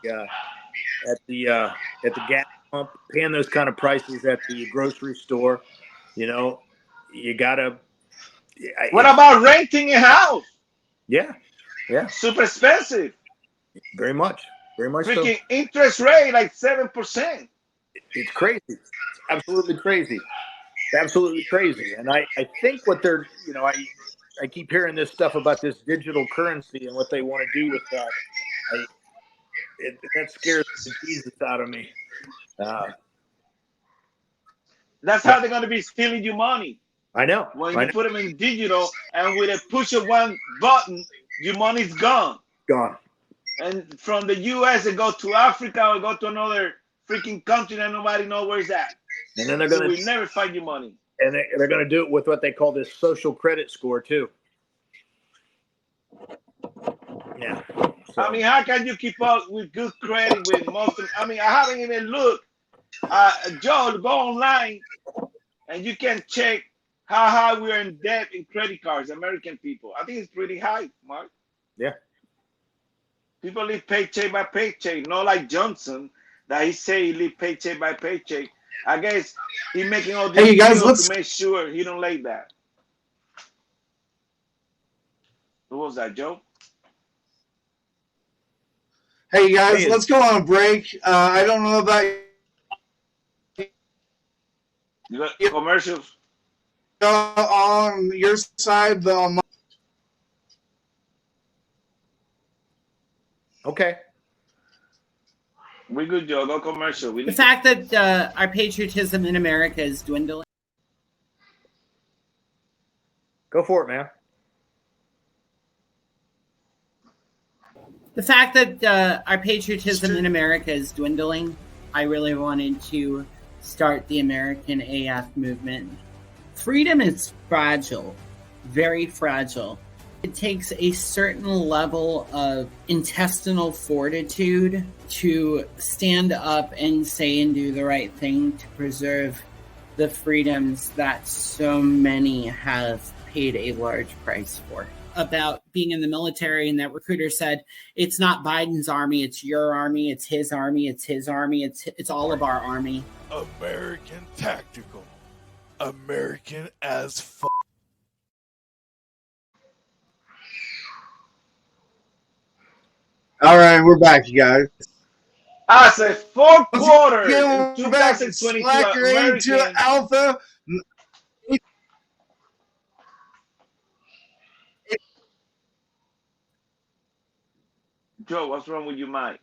gas pump, paying those kind of prices at the grocery store. You know, you gotta. What about renting a house? Yeah, Super expensive. very much so. Freaking interest rate like 7%. It's crazy. It's absolutely crazy. Absolutely crazy. And I think what they're, you know, I keep hearing this stuff about this digital currency and what they want to do with that. That scares the Jesus out of me. That's how they're going to be stealing your money. I know. When you put them in digital, and with a push of one button, your money's gone. Gone. And from the U.S., it go to Africa or go to another freaking country that nobody knows where it's at. And then they're So going we never find your money. And they're going to do it with what they call this social credit score too. Yeah. So. I mean, how can you keep up with good credit with most of, I mean, I haven't even looked. Joe, go online and you can check how high we're in debt in credit cards, American people. I think it's pretty high, Mark. Yeah. People live paycheck by paycheck, not like Johnson, that he say he live paycheck by paycheck. I guess he making all these deals to make sure he don't like that. Who was that, Joe? Hey guys, let's go on a break. I don't know about you got commercials on your side, but on my okay. We good, Joe. Go commercial. The fact that our patriotism in America is dwindling. Go for it, man. The fact that our patriotism in America is dwindling, I really wanted to start the American AF movement. Freedom is fragile, very fragile. It takes a certain level of intestinal fortitude to stand up and say and do the right thing to preserve the freedoms that so many have paid a large price for. About being in the military, and that recruiter said, it's not Biden's army, it's your army, it's his army, it's his army, it's all of our army. American tactical. American as f***. All right, we're back, you guys. I said fourth quarter in 2022. Slacker 82 Alpha. Joe, what's wrong with your mic?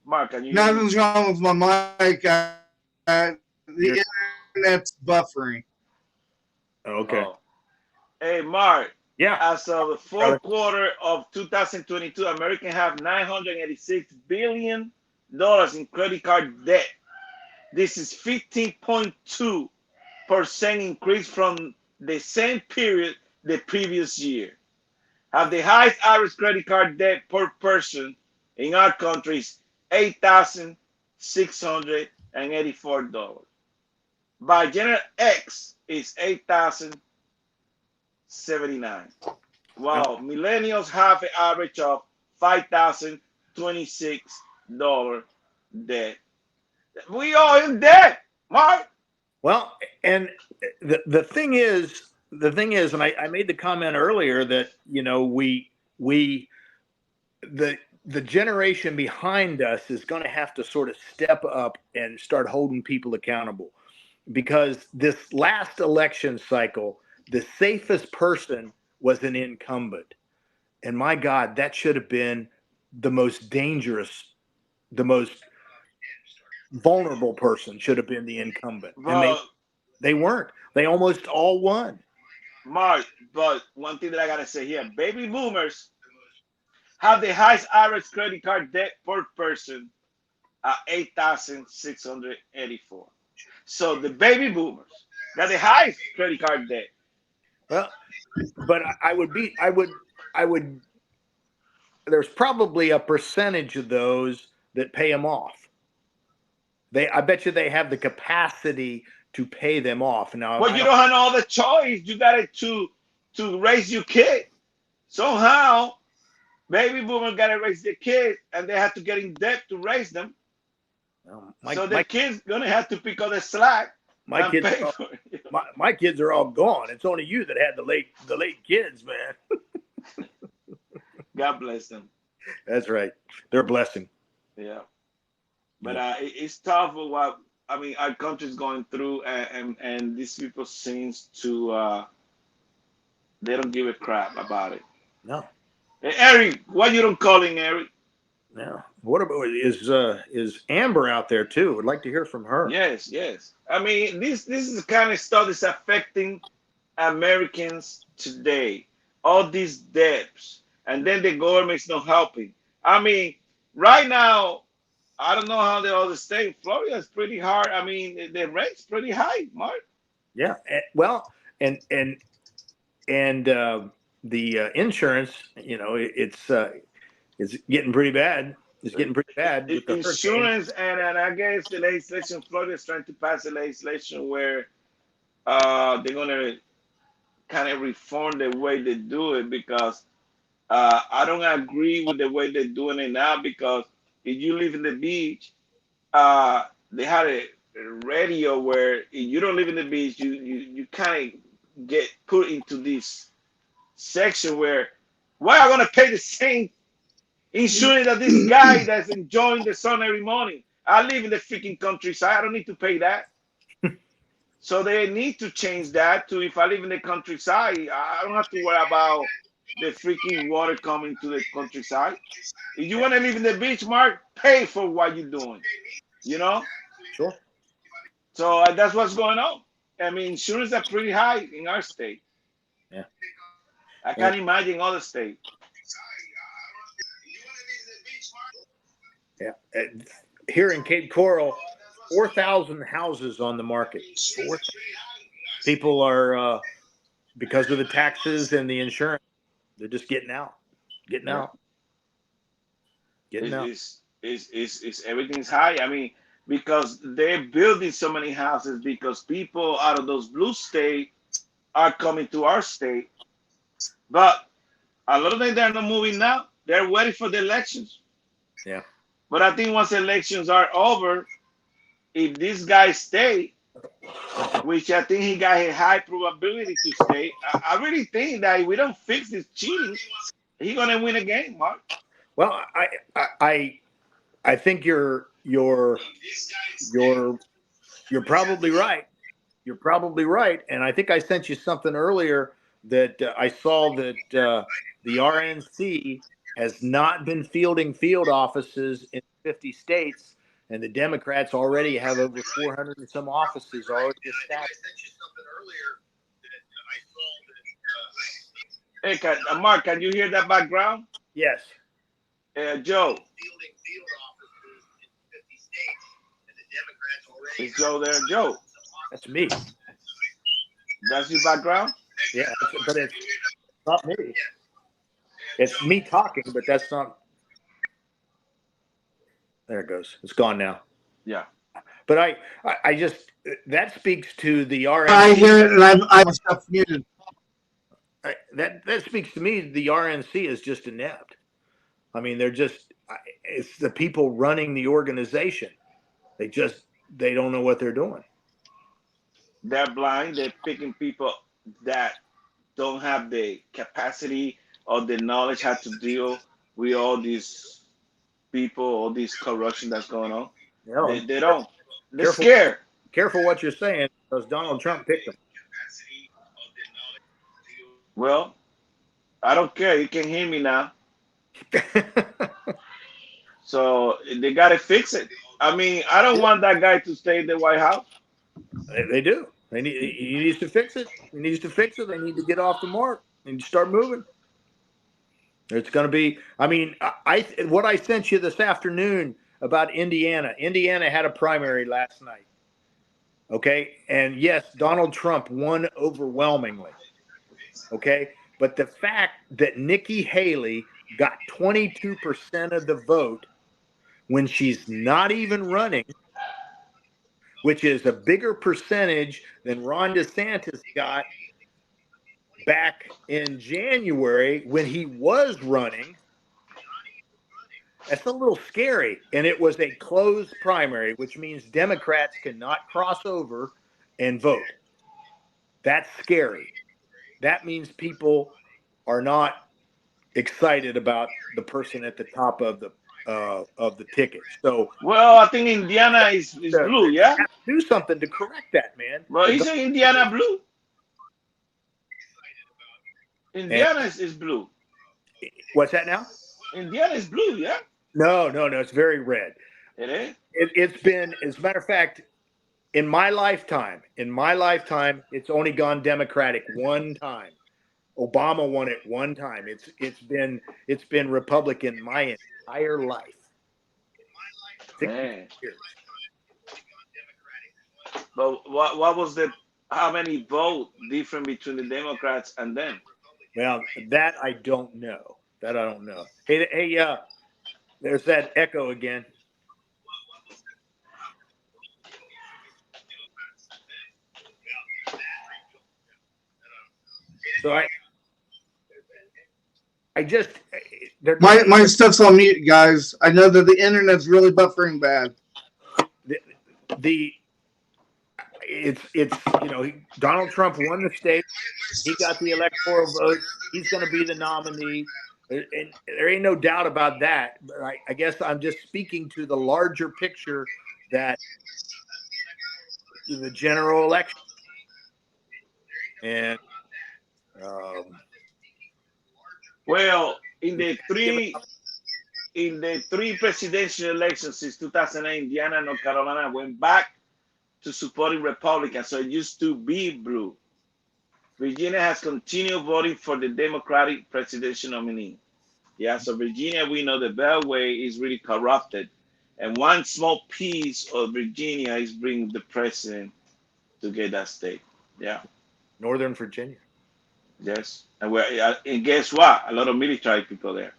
Mark, can you? Nothing's wrong with my mic. The internet's buffering. Okay. Oh. Hey, Mark. Yeah. As of the fourth quarter of 2022, Americans have $986 billion in credit card debt. This is 15.2% increase from the same period the previous year. Have the highest average credit card debt per person in our country is $8,684. By General X is $8,079. Wow, millennials have an average of $5,026 debt. We are in debt, Mark. Well, and the thing is, and I made the comment earlier that, you know, the generation behind us is going to have to sort of step up and start holding people accountable, because this last election cycle, the safest person was an incumbent. And my God, that should have been the most dangerous, the most vulnerable person should have been the incumbent. And they weren't. They almost all won. Mark, but one thing that I got to say here, baby boomers have the highest average credit card debt per person at $8,684. So the baby boomers got the highest credit card debt. Well, but there's probably a percentage of those that pay them off. I bet you they have the capacity to pay them off. Now, well, you don't have all the choice. You got to to raise your kid. Somehow, baby boomers gotta raise their kids, and they have to get in debt to raise them. So the kids gonna have to pick up the slack. My kids, my kids are all gone. It's only you that had the late kids, man. God bless them. That's right. They're a blessing. Yeah, but it's tough with what our country's going through, and these people seems to they don't give a crap about it. No. Hey, Eric, why you don't calling Eric? No. What about is Amber out there too? Would like to hear from her. Yes. This is the kind of stuff that's affecting Americans today. All these debts, and then the government's not helping. Right now, I don't know how the other state. Florida is pretty hard. The rent's pretty high, Mark. Yeah. Well, and the insurance, it's getting pretty bad. It's getting pretty bad. With the insurance, and I guess the legislation, Florida is trying to pass a legislation where they're going to kind of reform the way they do it, because I don't agree with the way they're doing it now, because if you live in the beach, they had a radio where if you don't live in the beach, you kind of get put into this section where, why am I going to pay the same insurance that this guy that's enjoying the sun every morning? I live in the freaking countryside. I don't need to pay that. So they need to change that to, if I live in the countryside, I don't have to worry about the freaking water coming to the countryside. If you want to live in the beach, Mark, pay for what you're doing. Sure. So that's what's going on. Insurance are pretty high in our state. Yeah. I can't imagine other states. Yeah. Here in Cape Coral, 4,000 houses on the market. People are, because of the taxes and the insurance, they're just getting out. Everything's high. Because they're building so many houses, because people out of those blue states are coming to our state. But a lot of them, they're not moving now. They're waiting for the elections. Yeah. But I think once elections are over, if this guy stay, which I think he got a high probability to stay, I really think that if we don't fix this cheating, he's gonna win again, Mark. Well, I think you're probably right. You're probably right, and I think I sent you something earlier that I saw that the RNC has not been fielding field offices in 50 states, and the Democrats already have over 400 and some offices already established. Hey, Mark, can you hear that background? Yes. Joe. Is Joe there? Joe. That's me. That's your background? Yeah, but it's not me. It's me talking, but that's not. There it goes. It's gone now. Yeah. But I just, that speaks to the RNC. I hear it, and I myself muted. That speaks to me. The RNC is just inept. They're just, it's the people running the organization. They don't know what they're doing. They're blind. They're picking people that don't have the capacity or the knowledge how to deal with all these people, all this corruption that's going on. No. They don't. They're scared. Careful what you're saying, because Donald Trump picked them. Well, I don't care. You can hear me now. So they got to fix it. I don't want that guy to stay in the White House. They do. He needs to fix it. He needs to fix it. They need to get off the mark and start moving. It's going to be. What I sent you this afternoon about Indiana. Indiana had a primary last night. Okay, and yes, Donald Trump won overwhelmingly. Okay, but the fact that Nikki Haley got 22% of the vote when she's not even running, which is a bigger percentage than Ron DeSantis got back in January when he was running. That's a little scary. And it was a closed primary, which means Democrats cannot cross over and vote. That's scary. That means people are not excited about the person at the top of the ticket. So, Well, I think Indiana is blue, yeah? have to do something to correct that, man. Well, isn't Indiana blue? Indiana is blue. What's that now? Indiana is blue, yeah? No. It's very red. It is? It's been, as a matter of fact, in my lifetime, it's only gone Democratic one time. Obama won it one time. It's been Republican my entire life. 60 years. But what was how many vote different between the Democrats and them? Well, that I don't know. Hey, there's that echo again. So I just My stuff's on mute, guys. I know that the internet's really buffering bad. It's Donald Trump won the state. He got the electoral vote. He's going to be the nominee. And there ain't no doubt about that. But I guess I'm just speaking to the larger picture that the general election and well, in the three presidential elections since 2008, Indiana and North Carolina went back to supporting Republicans, so it used to be blue. Virginia has continued voting for the Democratic presidential nominee. Yeah, so Virginia, we know the Beltway is really corrupted. And one small piece of Virginia is bringing the president to get that state. Yeah. Northern Virginia. Yes. And guess what? A lot of military people there.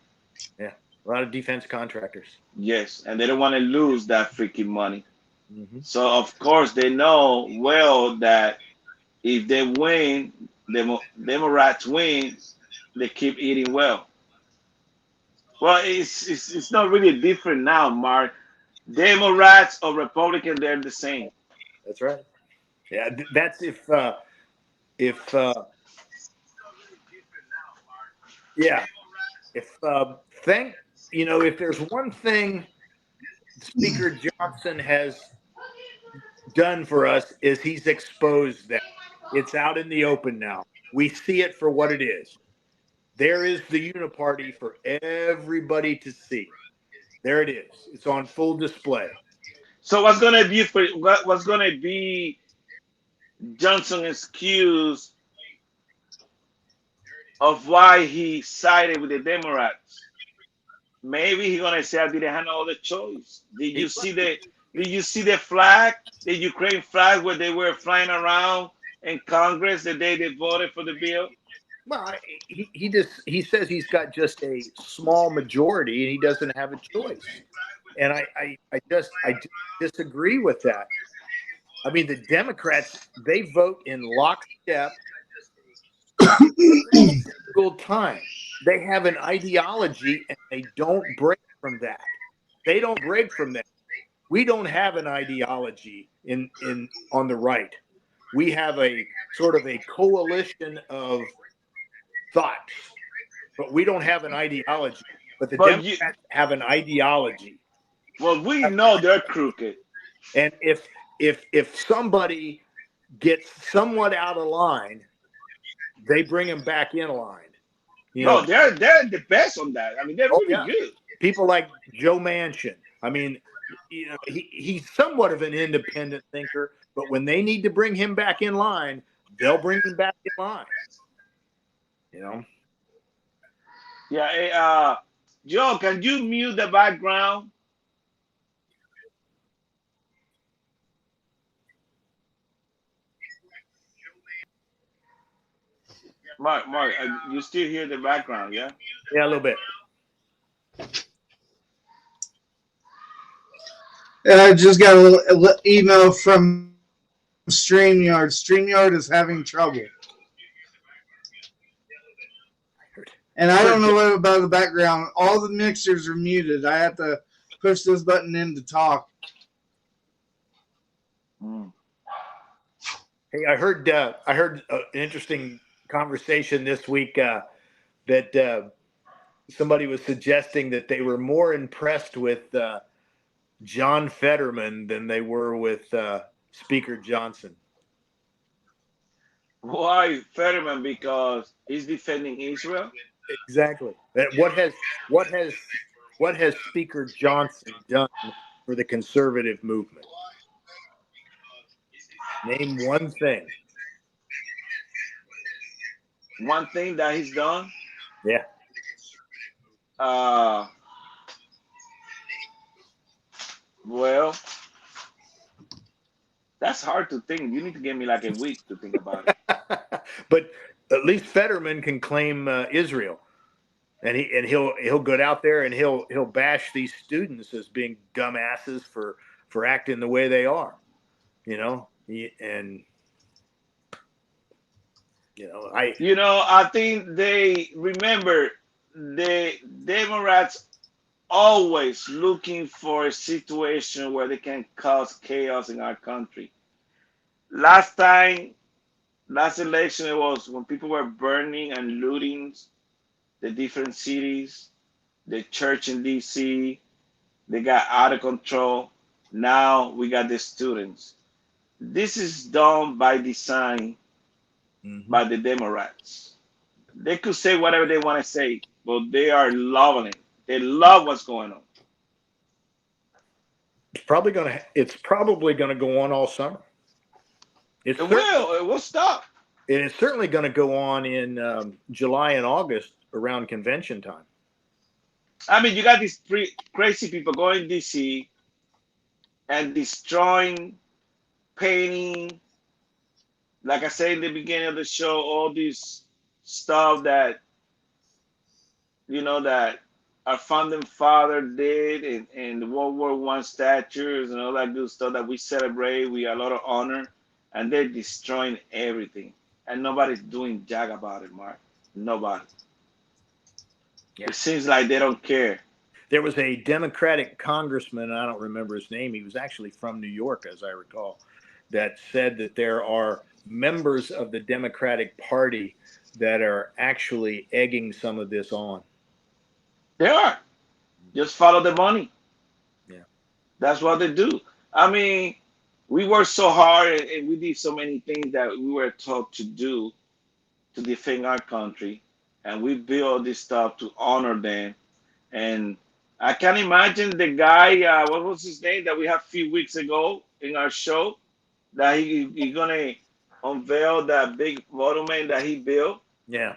Yeah. A lot of defense contractors. Yes. And they don't want to lose that freaking money. Mm-hmm. So, of course, they know well that if they win, Democrats win, they keep eating well. Well, it's not really different now, Mark. Democrats or Republicans, they're the same. That's right. Yeah, that's if there's one thing Speaker Johnson has done for us is he's exposed that. It's out in the open now. We see it for what it is. There is the uniparty for everybody to see. There it is. It's on full display. So what's gonna be Johnson's excuse of why he sided with the Democrats? Maybe he's gonna say I didn't have no other choice. Did you see the flag, the Ukraine flag, where they were flying around in Congress the day they voted for the bill? Well, he says he's got just a small majority and he doesn't have a choice. And I disagree with that. I mean, the Democrats, they vote in lockstep every single time. They have an ideology and they don't break from that. They don't break from that. We don't have an ideology on the right. We have a sort of a coalition of thoughts, but we don't have an ideology. But the Democrats have an ideology. Well, we know they're crooked. And if somebody gets somewhat out of line, they bring them back in line. No, they're the best on that. I mean, they're really good. People like Joe Manchin. I mean, he's somewhat of an independent thinker, but when they need to bring him back in line, they'll bring him back in line. Yeah. Hey, Joe, can you mute the background? Mark, you still hear the background, yeah? Yeah, a little bit. And I just got a little email from StreamYard. StreamYard is having trouble. And I don't know what about the background. All the mixers are muted. I have to push this button in to talk. Hey, I heard an interesting conversation this week that somebody was suggesting that they were more impressed with John Fetterman than they were with Speaker Johnson. Why Fetterman? Because he's defending Israel. Exactly. What has Speaker Johnson done for the conservative movement? Name one thing. One thing that he's done. Yeah. Well, that's hard to think. You need to give me like a week to think about it. But at least Fetterman can claim Israel, and he'll go out there and he'll bash these students as being dumbasses for acting the way they are, I think they remember the Democrats always looking for a situation where they can cause chaos in our country. Last election, it was when people were burning and looting the different cities, the church in DC, they got out of control. Now we got the students. This is done by design by the Democrats. They could say whatever they want to say, but they are loving it. They love what's going on. It's probably gonna go on all summer. It will stop. It is certainly going to go on in July and August around convention time. I mean, you got these crazy people going to DC and destroying, painting, like I said in the beginning of the show, all this stuff that, that our founding father did and the World War I statues and all that good stuff that we celebrate with a lot of honor, and they're destroying everything. And nobody's doing jack about it, Mark. Nobody. Yeah. It seems like they don't care. There was a Democratic congressman, I don't remember his name, he was actually from New York, as I recall, that said that there are members of the Democratic Party that are actually egging some of this on. They are. Just follow the money. Yeah. That's what they do. I mean, we worked so hard and we did so many things that we were taught to do to defend our country. And we built all this stuff to honor them. And I can imagine the guy, what was his name that we had a few weeks ago in our show, that he's going to unveil that big monument that he built. Yeah.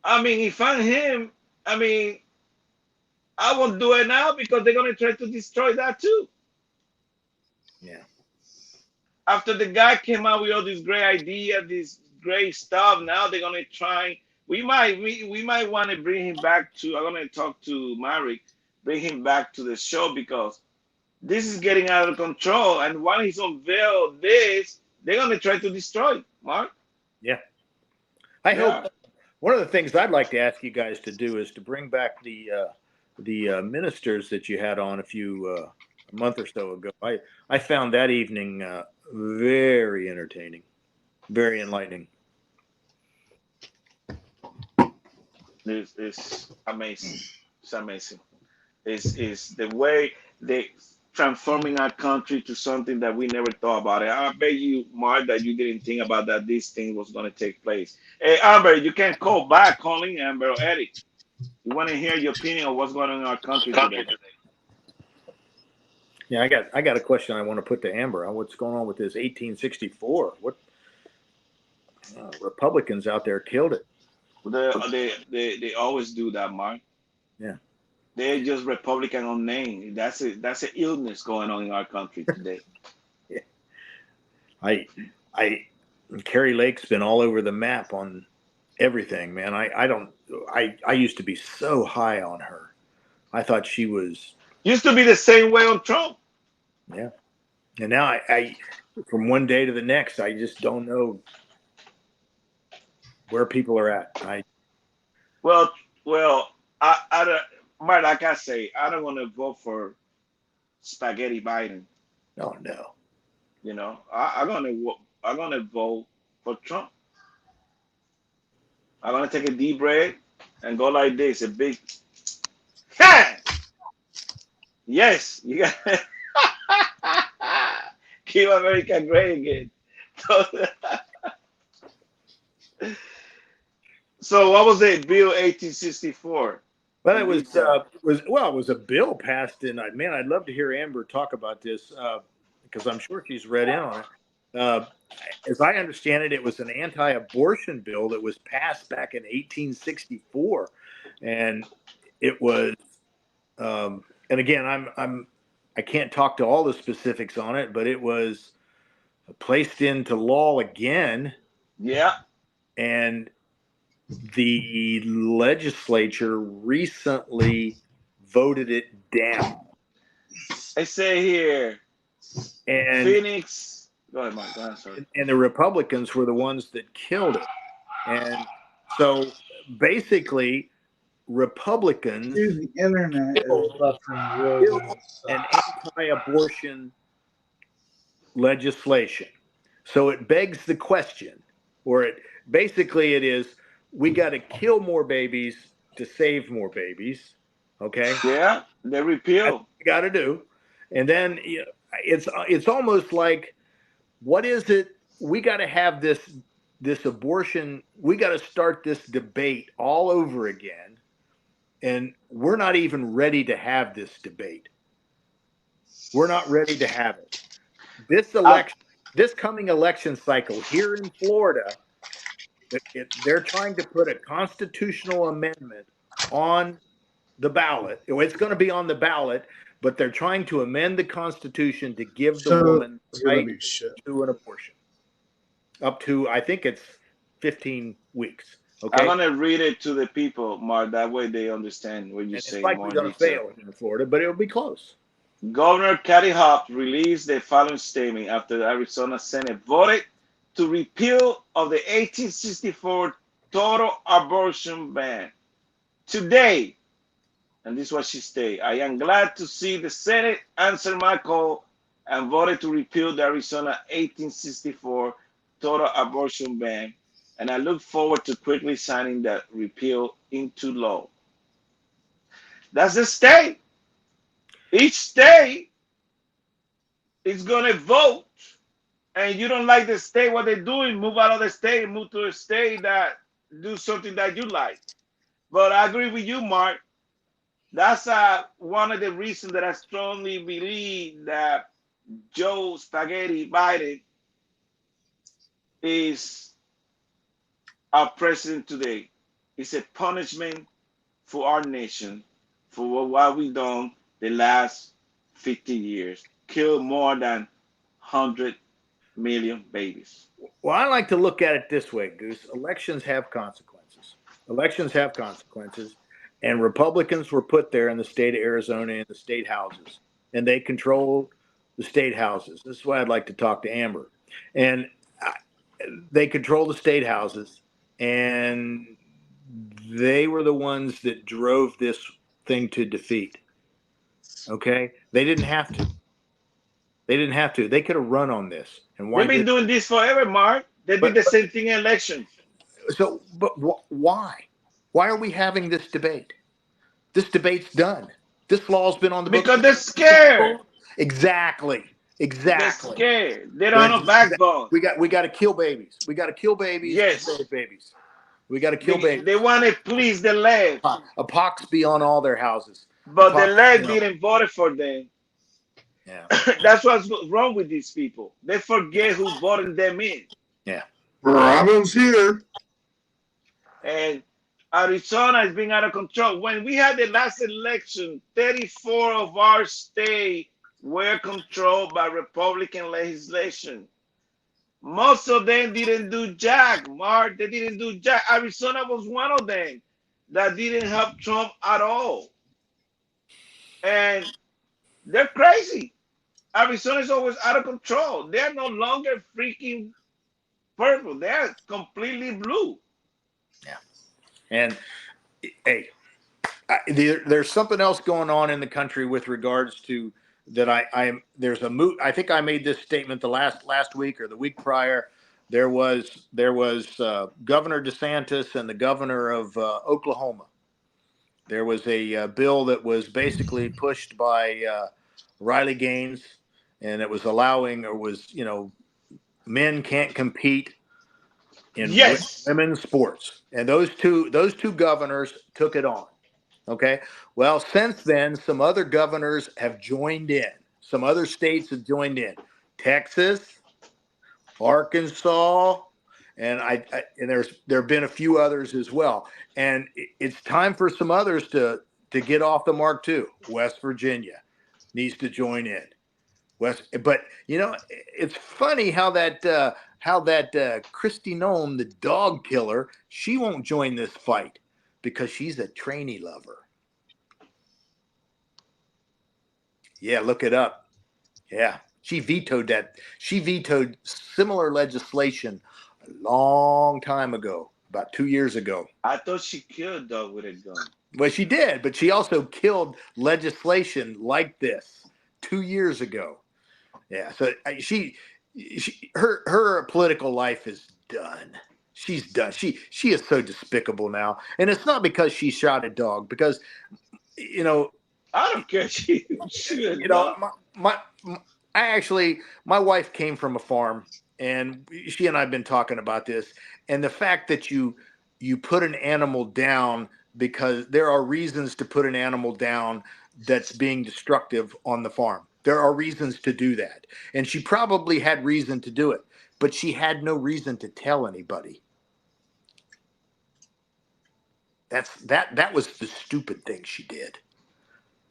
I mean, if I'm him, I won't do it now because they're going to try to destroy that too. Yeah. After the guy came out with all this great idea, this great stuff, now they're going to try. We might want to bring him back to, I'm going to talk to Marek, bring him back to the show because this is getting out of control. And when he's unveiled this, they're going to try to destroy it, Mark. Yeah. I hope one of the things I'd like to ask you guys to do is to bring back the ministers that you had on a month or so ago. I found that evening very entertaining, very enlightening. It's amazing. It's amazing. It's the way they transforming our country to something that we never thought about it. I bet you, Mark, that you didn't think about that this thing was going to take place. Hey, Amber, you can call back, calling Amber or Eric. We want to hear your opinion of what's going on in our country today. Yeah, I got a question I want to put to Amber. What's going on with this 1864? What Republicans out there killed it? They always do that, Mark. Yeah. They're just Republican on name. That's an illness going on in our country today. Yeah. Carrie Lake's been all over the map on everything, man. I used to be so high on her. I thought she was used to be the same way on Trump. Yeah. And now I from one day to the next, I just don't know where people are at. Well, Mark, like I say, I don't want to vote for Spaghetti Biden. Oh no. You know, I'm gonna vote for Trump. I'm gonna take a deep breath and go like this, a big. Yes, you got. Keep America great again. So what was it? Bill 1864. Well, it was a bill passed, and I'd love to hear Amber talk about this because I'm sure she's read in on it. As I understand it, it was an anti-abortion bill that was passed back in 1864, and it was. And again, I can't talk to all the specifics on it, but it was placed into law again. Yeah. And the legislature recently voted it down. I say here, and Phoenix. Go ahead, Mike. Go ahead, sorry. And the Republicans were the ones that killed it. And so basically, Republicans Dude, the internet killed an anti-abortion legislation. So it begs the question, or it is, we got to kill more babies to save more babies. Okay. Yeah, they repeal. That's what we got to do, and then it's almost like, what is it? We got to have this abortion. We got to start this debate all over again, and we're not even ready to have this debate. We're not ready to have it. This coming election cycle here in Florida, they're trying to put a constitutional amendment on the ballot. It's going to be on the ballot, but they're trying to amend the Constitution to give the woman the right to an abortion. Up to, I think it's 15 weeks. Okay. I'm going to read it to the people, Mark. That way they understand what you say. It's likely going to fail in Florida, but it'll be close. Governor Kathy Hobbs released the following statement after the Arizona Senate voted to repeal of the 1864 total abortion ban. Today, and this is what she stated, I am glad to see the Senate answer my call and voted to repeal the Arizona 1864 total abortion ban, and I look forward to quickly signing that repeal into law. That's the state. Each state is going to vote, and you don't like the state, what they're doing, move out of the state and move to a state that do something that you like. But I agree with you, Mark. That's one of the reasons that I strongly believe that Joe Spaghetti Biden is our president today. It's a punishment for our nation for what we've done the last 50 years. Killed more than 100 million babies. Well, I like to look at it this way, Goose. Elections have consequences. Elections have consequences. And Republicans were put there in the state of Arizona in the state houses. And they control the state houses. This is why I'd like to talk to Amber. And they control the state houses. And they were the ones that drove this thing to defeat. Okay? They didn't have to. They could have run on this. And why? They've been doing this forever, Mark. They did the same thing in elections. So, but why? Why are we having this debate? This debate's done. This law's been on the books. Because they're scared. Exactly. They're scared. They don't have a backbone. We got to kill babies. We got to kill babies. Yes. Save babies. We got to kill babies. They want to please the left. A pox be on all their houses. But the left didn't vote for them. Yeah. That's what's wrong with these people. They forget who voted them in. Yeah. Problems here. And Arizona is being out of control. When we had the last election, 34 of our state were controlled by Republican legislation. Most of them didn't do jack, Mark. They didn't do jack. Arizona was one of them that didn't help Trump at all. And they're crazy. Arizona is always out of control. They're no longer freaking purple. They're completely blue. Yeah. And Hey, there's something else going on in the country with regards to that. There's a moot. I think I made this statement the last week or the week prior. There was Governor DeSantis and the governor of Oklahoma. There was a bill that was basically pushed by Riley Gaines, and it was allowing, or was, men can't compete in women's sports, and those two governors took it on. Okay. Well, since then, some other governors have joined in. Some other states have joined in. Texas, Arkansas, and there have been a few others as well. And it's time for some others to get off the mark too. West Virginia needs to join in. But it's funny how that Kristi Noem, the dog killer, she won't join this fight because she's a trainee lover. Yeah, look it up. Yeah, she vetoed that. She vetoed similar legislation a long time ago, about 2 years ago. I thought she killed a dog with a gun. Well, she did, but she also killed legislation like this 2 years ago. Yeah, so her political life is done. She's done. She is so despicable now, and it's not because she shot a dog. Because I don't care. My wife came from a farm, and she and I have been talking about this. And the fact that you put an animal down, because there are reasons to put an animal down that's being destructive on the farm. There are reasons to do that. And she probably had reason to do it, but she had no reason to tell anybody. That was the stupid thing she did.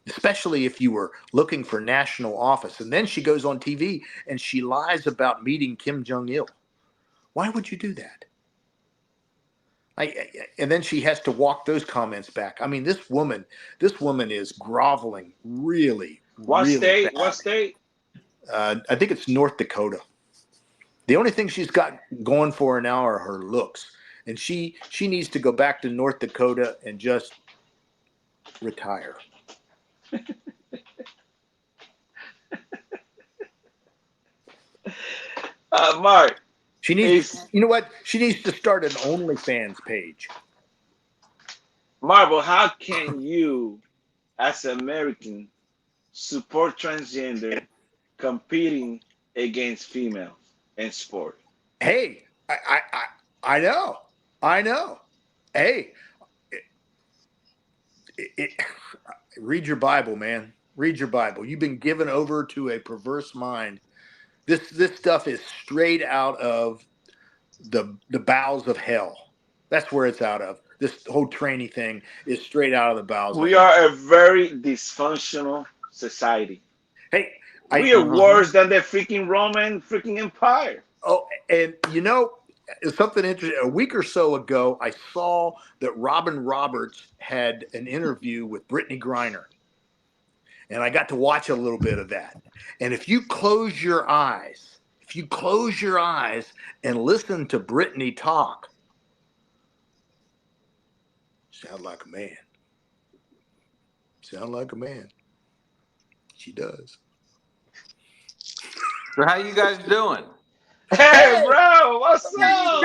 Especially if you were looking for national office. And then she goes on TV and she lies about meeting Kim Jong-il. Why would you do that? And then she has to walk those comments back. I mean, this woman is groveling really. What really state? bad. What state? I think it's North Dakota. The only thing she's got going for her now are her looks. And she needs to go back to North Dakota and just retire. Mark. She needs, you know what? She needs to start an OnlyFans page. Marvel, how can you, as an American, support transgender competing against females in sport? Hey, I know. Hey, read your Bible, man. Read your Bible. You've been given over to a perverse mind. This stuff is straight out of the bowels of hell. That's where it's out of. This whole training thing is straight out of the bowels. We of hell. are a very dysfunctional society. Hey, we are worse than the freaking Roman freaking Empire. Oh, and it's something interesting. A week or so ago, I saw that Robin Roberts had an interview with Brittany Griner. And I got to watch a little bit of that. And if you close your eyes and listen to Brittany talk, sound like a man. Sound like a man. She does. So how you guys doing? Hey, bro, what's up?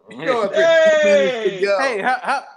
Hey,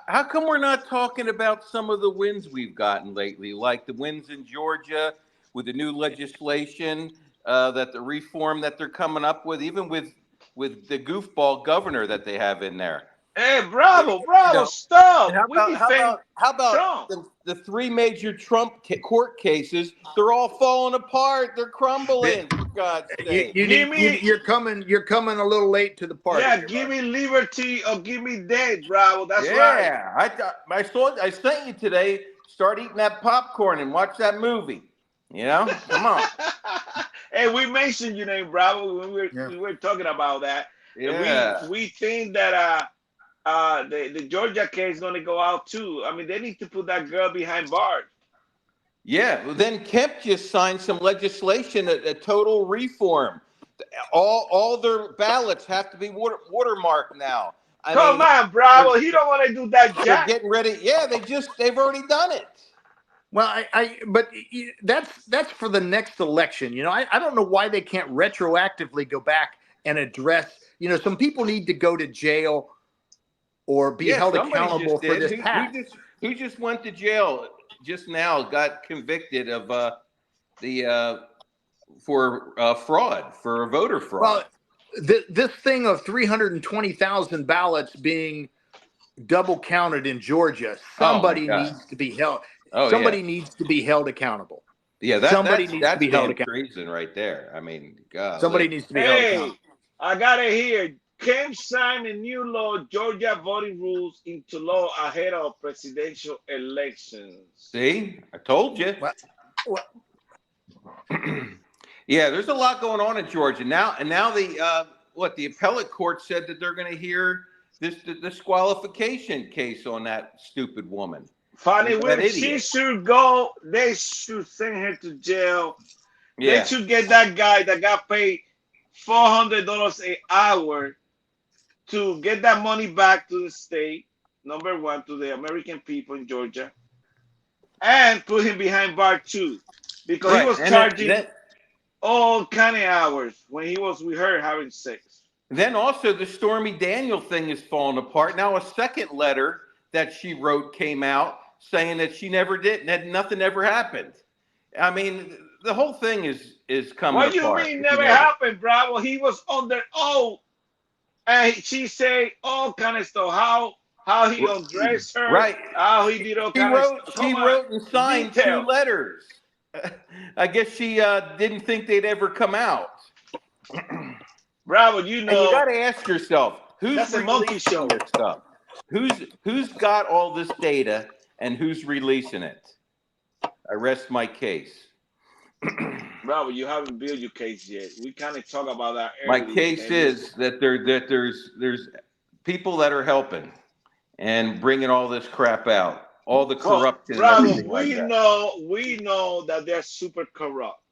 how come we're not talking about some of the wins we've gotten lately, like the wins in Georgia with the new legislation, that the reform that they're coming up with, even with the goofball governor that they have in there? Hey, bravo, stop. How about the three major Trump court cases? They're all falling apart. They're crumbling. For God's sake! You're coming a little late to the party. Yeah, give me liberty or give me death, bravo. That's right. Yeah, I sent you today. Start eating that popcorn and watch that movie. Come on. Hey, we mentioned your name, bravo. We were talking about that. Yeah. We think that the Georgia case is going to go out too. I mean, they need to put that girl behind bars. Yeah, well, then Kemp just signed some legislation, a total reform. All their ballots have to be watermarked now. Come on, Bravo. He don't want to do that, They're Jack. getting ready. Yeah, they've already done it. Well, but that's for the next election. You know, I don't know why they can't retroactively go back and address. You know, some people need to go to jail or be held somebody accountable just for did. this past. Who just went to jail just now? Got convicted of for fraud, for voter fraud. Well, this thing of 320,000 ballots being double counted in Georgia, somebody needs to be held. Somebody needs to be held accountable. Yeah, somebody that's, needs that's to be held damn accountable. treason right there. I mean, God. Somebody needs to be held accountable. I got it here. Kemp signed a new law, Georgia voting rules into law ahead of presidential elections. See, I told you. Yeah, there's a lot going on in Georgia now, and now the appellate court said that they're going to hear this disqualification case on that stupid woman. Funny, That she idiot. should go. They should send her to jail. Yeah. They should get that guy that got paid $400 an hour to get that money back to the state, number one, to the American people in Georgia, and put him behind bar too, because he was charging all kind of hours when he was with her having sex. Then also the Stormy Daniel thing is falling apart. Now a second letter that she wrote came out saying that she never did, that nothing ever happened. I mean, the whole thing is coming What do apart. you mean never happened, Bravo? He was under oath, and she said all kind of stuff. How he undressed her, right? How he did all kind of stuff. She wrote and signed Detail. 2 letters. I guess she didn't think they'd ever come out. Bravo, you know. And you got to ask yourself, who's That's a monkey releasing show. this stuff? Who's got all this data and who's releasing it? I rest my case. Bravo, you haven't built your case yet. We kind of talk about that My earlier. case is that there's people that are helping and bringing all this crap out, all the corruption. Bravo, and everything like that. we know that they're super corrupt.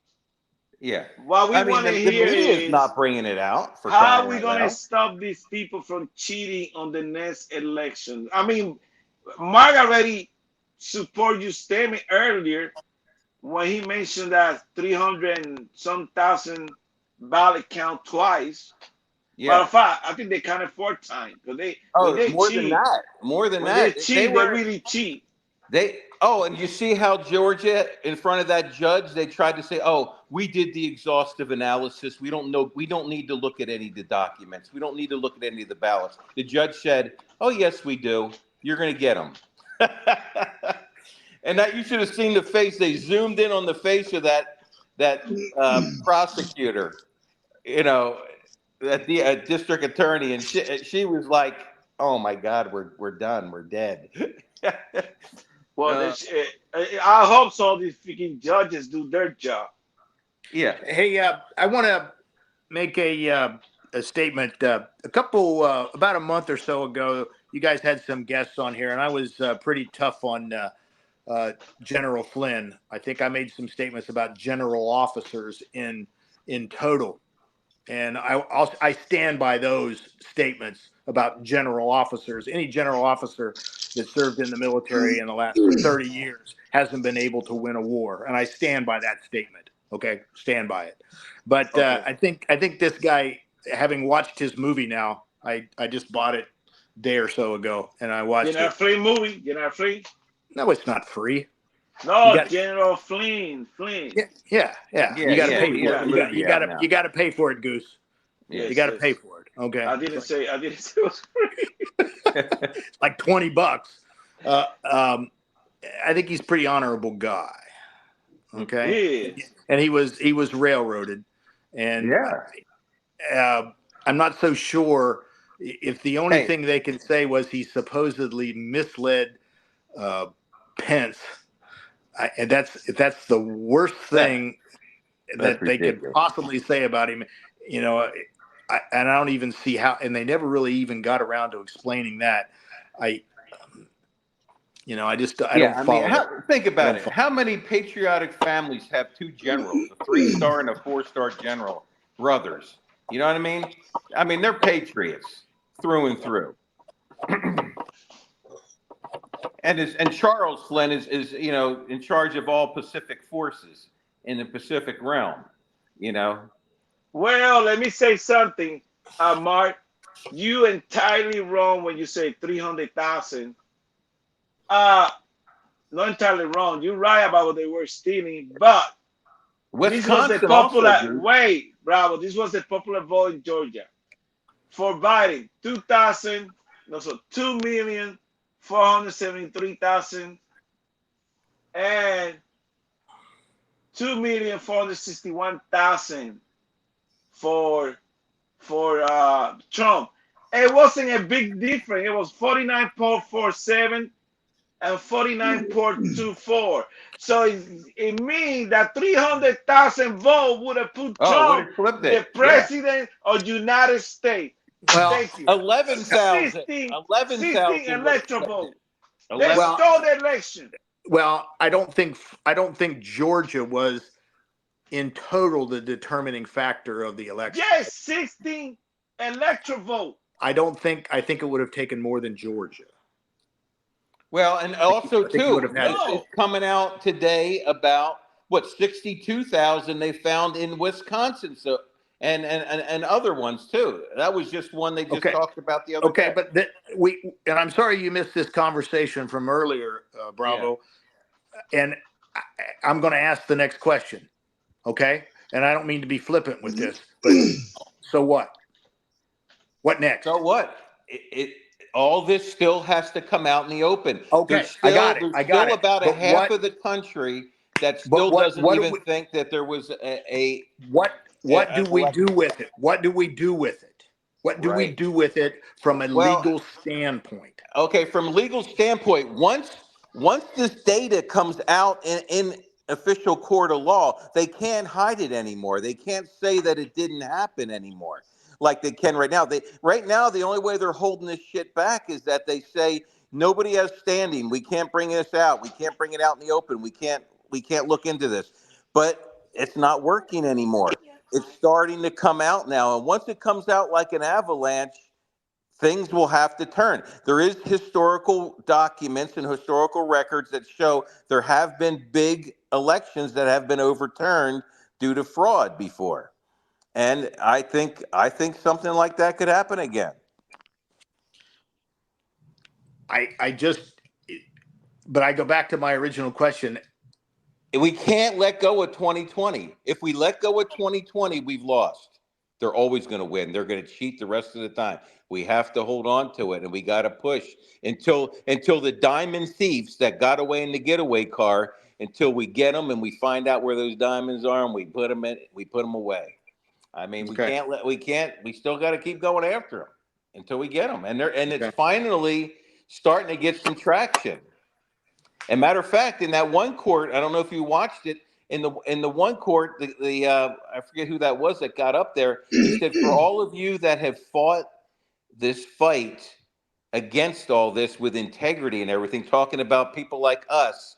Yeah. What we want to the hear media is not bringing it out. For how crying are we out going to loud. stop these people from cheating on the next election? I mean, Mark already support your statement earlier when he mentioned that 300 and some thousand ballot count twice. Yeah. But I think they counted 4 times because they more cheat, than that. More than when that. they cheat, they really cheat. And you see how Georgia, in front of that judge, they tried to say, "Oh, we did the exhaustive analysis. We don't know. We don't need to look at any of the documents. We don't need to look at any of the ballots." The judge said, "Oh, yes, we do. You're going to get them." And that you should have seen the face. They zoomed in on the face of that prosecutor, you know, that the district attorney, and she was like, "Oh my God, we're done. We're dead." Well, I hope so. These freaking judges do their job. Yeah. Hey, I want to make a statement. A couple, about a month or so ago, you guys had some guests on here, and I was pretty tough on General Flynn. I think I made some statements about general officers in total, and I stand by those statements about general officers. Any general officer that served in the military in the last 30 years hasn't been able to win a war, and I stand by that statement. Okay, stand by it. But I think this guy, having watched his movie now, I just bought it a day or so ago, and I watched You're not free movie. You're not free. No, it's not free. No, General Flynn. Yeah. You got to pay for it. You got to pay for it, Goose. Yes, you got to pay for it. Okay. I didn't say it was free. It's like $20. I think he's a pretty honorable guy. Okay. He is. And he was railroaded, and I'm not so sure if the only thing they can say was he supposedly misled Pence. And that's the worst thing that they could possibly say about him. You know, I don't even see how, and they never really even got around to explaining that. I don't follow. Think about it. How many patriotic families have 2 generals, a 3-star and a 4-star general, brothers? You know what I mean? I mean, they're patriots through and through. And Charles Flynn is in charge of all Pacific forces in the Pacific realm. Well, let me say something, Mark. You entirely wrong when you say 300,000. Not entirely wrong. You're right about what they were stealing, but this was the popular Bravo. This was the popular vote in Georgia for Biden. 2,473,000 and 2,461,000 for Trump. It wasn't a big difference. It was 49.47 and 49.24. So it means that 300,000 votes would have put Trump, the president of the United States. Well, thank you. 11,000. 16 11,000 electoral votes. They Well- stole the election. Well, I don't think Georgia was in total the determining factor of the election. Yes, 16 electoral vote. I think it would have taken more than Georgia. Well, and also I think you too, would have had- it's coming out today about 62,000 they found in Wisconsin. So and other ones too. That was just one they just talked about the other day. But and I'm sorry you missed this conversation from earlier, Bravo. And I'm going to ask the next question, okay? And I don't mean to be flippant with this, but so what? What next? So what? All this still has to come out in the open. Okay, I got it. There's still about a half of the country that still doesn't even think that there was a What do we do with it? What do we do with it? What do we do with it from a legal standpoint? Okay, from a legal standpoint, once this data comes out in official court of law, they can't hide it anymore. They can't say that it didn't happen anymore like they can right now. Right now, the only way they're holding this shit back is that they say nobody has standing. We can't bring this out. We can't bring it out in the open. We can't look into this. But it's not working anymore. It's starting to come out now. And once it comes out like an avalanche, things will have to turn. There is historical documents and historical records that show there have been big elections that have been overturned due to fraud before. And I think something like that could happen again. But I go back to my original question. We can't let go of 2020. If we let go of 2020, we've lost. They're always going to win. They're going to cheat the rest of the time. We have to hold on to it, and we got to push until the diamond thieves that got away in the getaway car, until we get them and we find out where those diamonds are and we put them away. I mean, we still got to keep going after them until we get them. And it's finally starting to get some traction. And matter of fact, in that one court, I don't know if you watched it, in the one court, I forget who that was that got up there. He said, for all of you that have fought this fight against all this with integrity and everything, talking about people like us,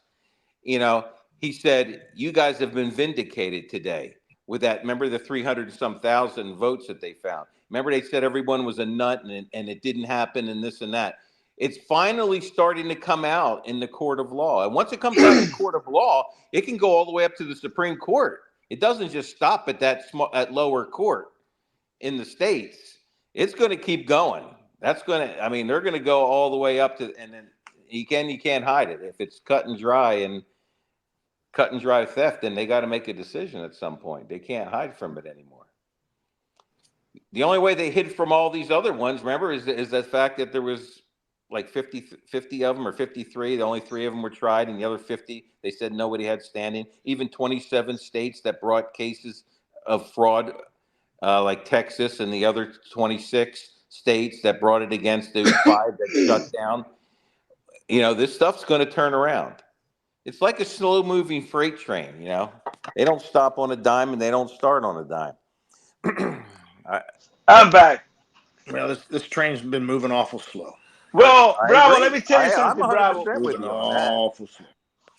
he said, you guys have been vindicated today with that. Remember the 300 and some thousand votes that they found? Remember they said everyone was a nut and it didn't happen and this and that. It's finally starting to come out in the court of law. And once it comes out in the court of law, it can go all the way up to the Supreme Court. It doesn't just stop at that lower court in the states. It's going to keep going. They're going to go all the way up to, and then you can't hide it. If it's cut and dry theft, then they got to make a decision at some point. They can't hide from it anymore. The only way they hid from all these other ones, remember, is the fact that there was like 50 of them or 53. The only 3 of them were tried, and the other 50, they said nobody had standing. Even 27 states that brought cases of fraud, like Texas and the other 26 states that brought it against those 5 that shut down. This stuff's going to turn around. It's like a slow-moving freight train, They don't stop on a dime and they don't start on a dime. I'm back. Well, this train's been moving awful slow. Well, Bravo, let me tell you something, Bravo. Awful slow.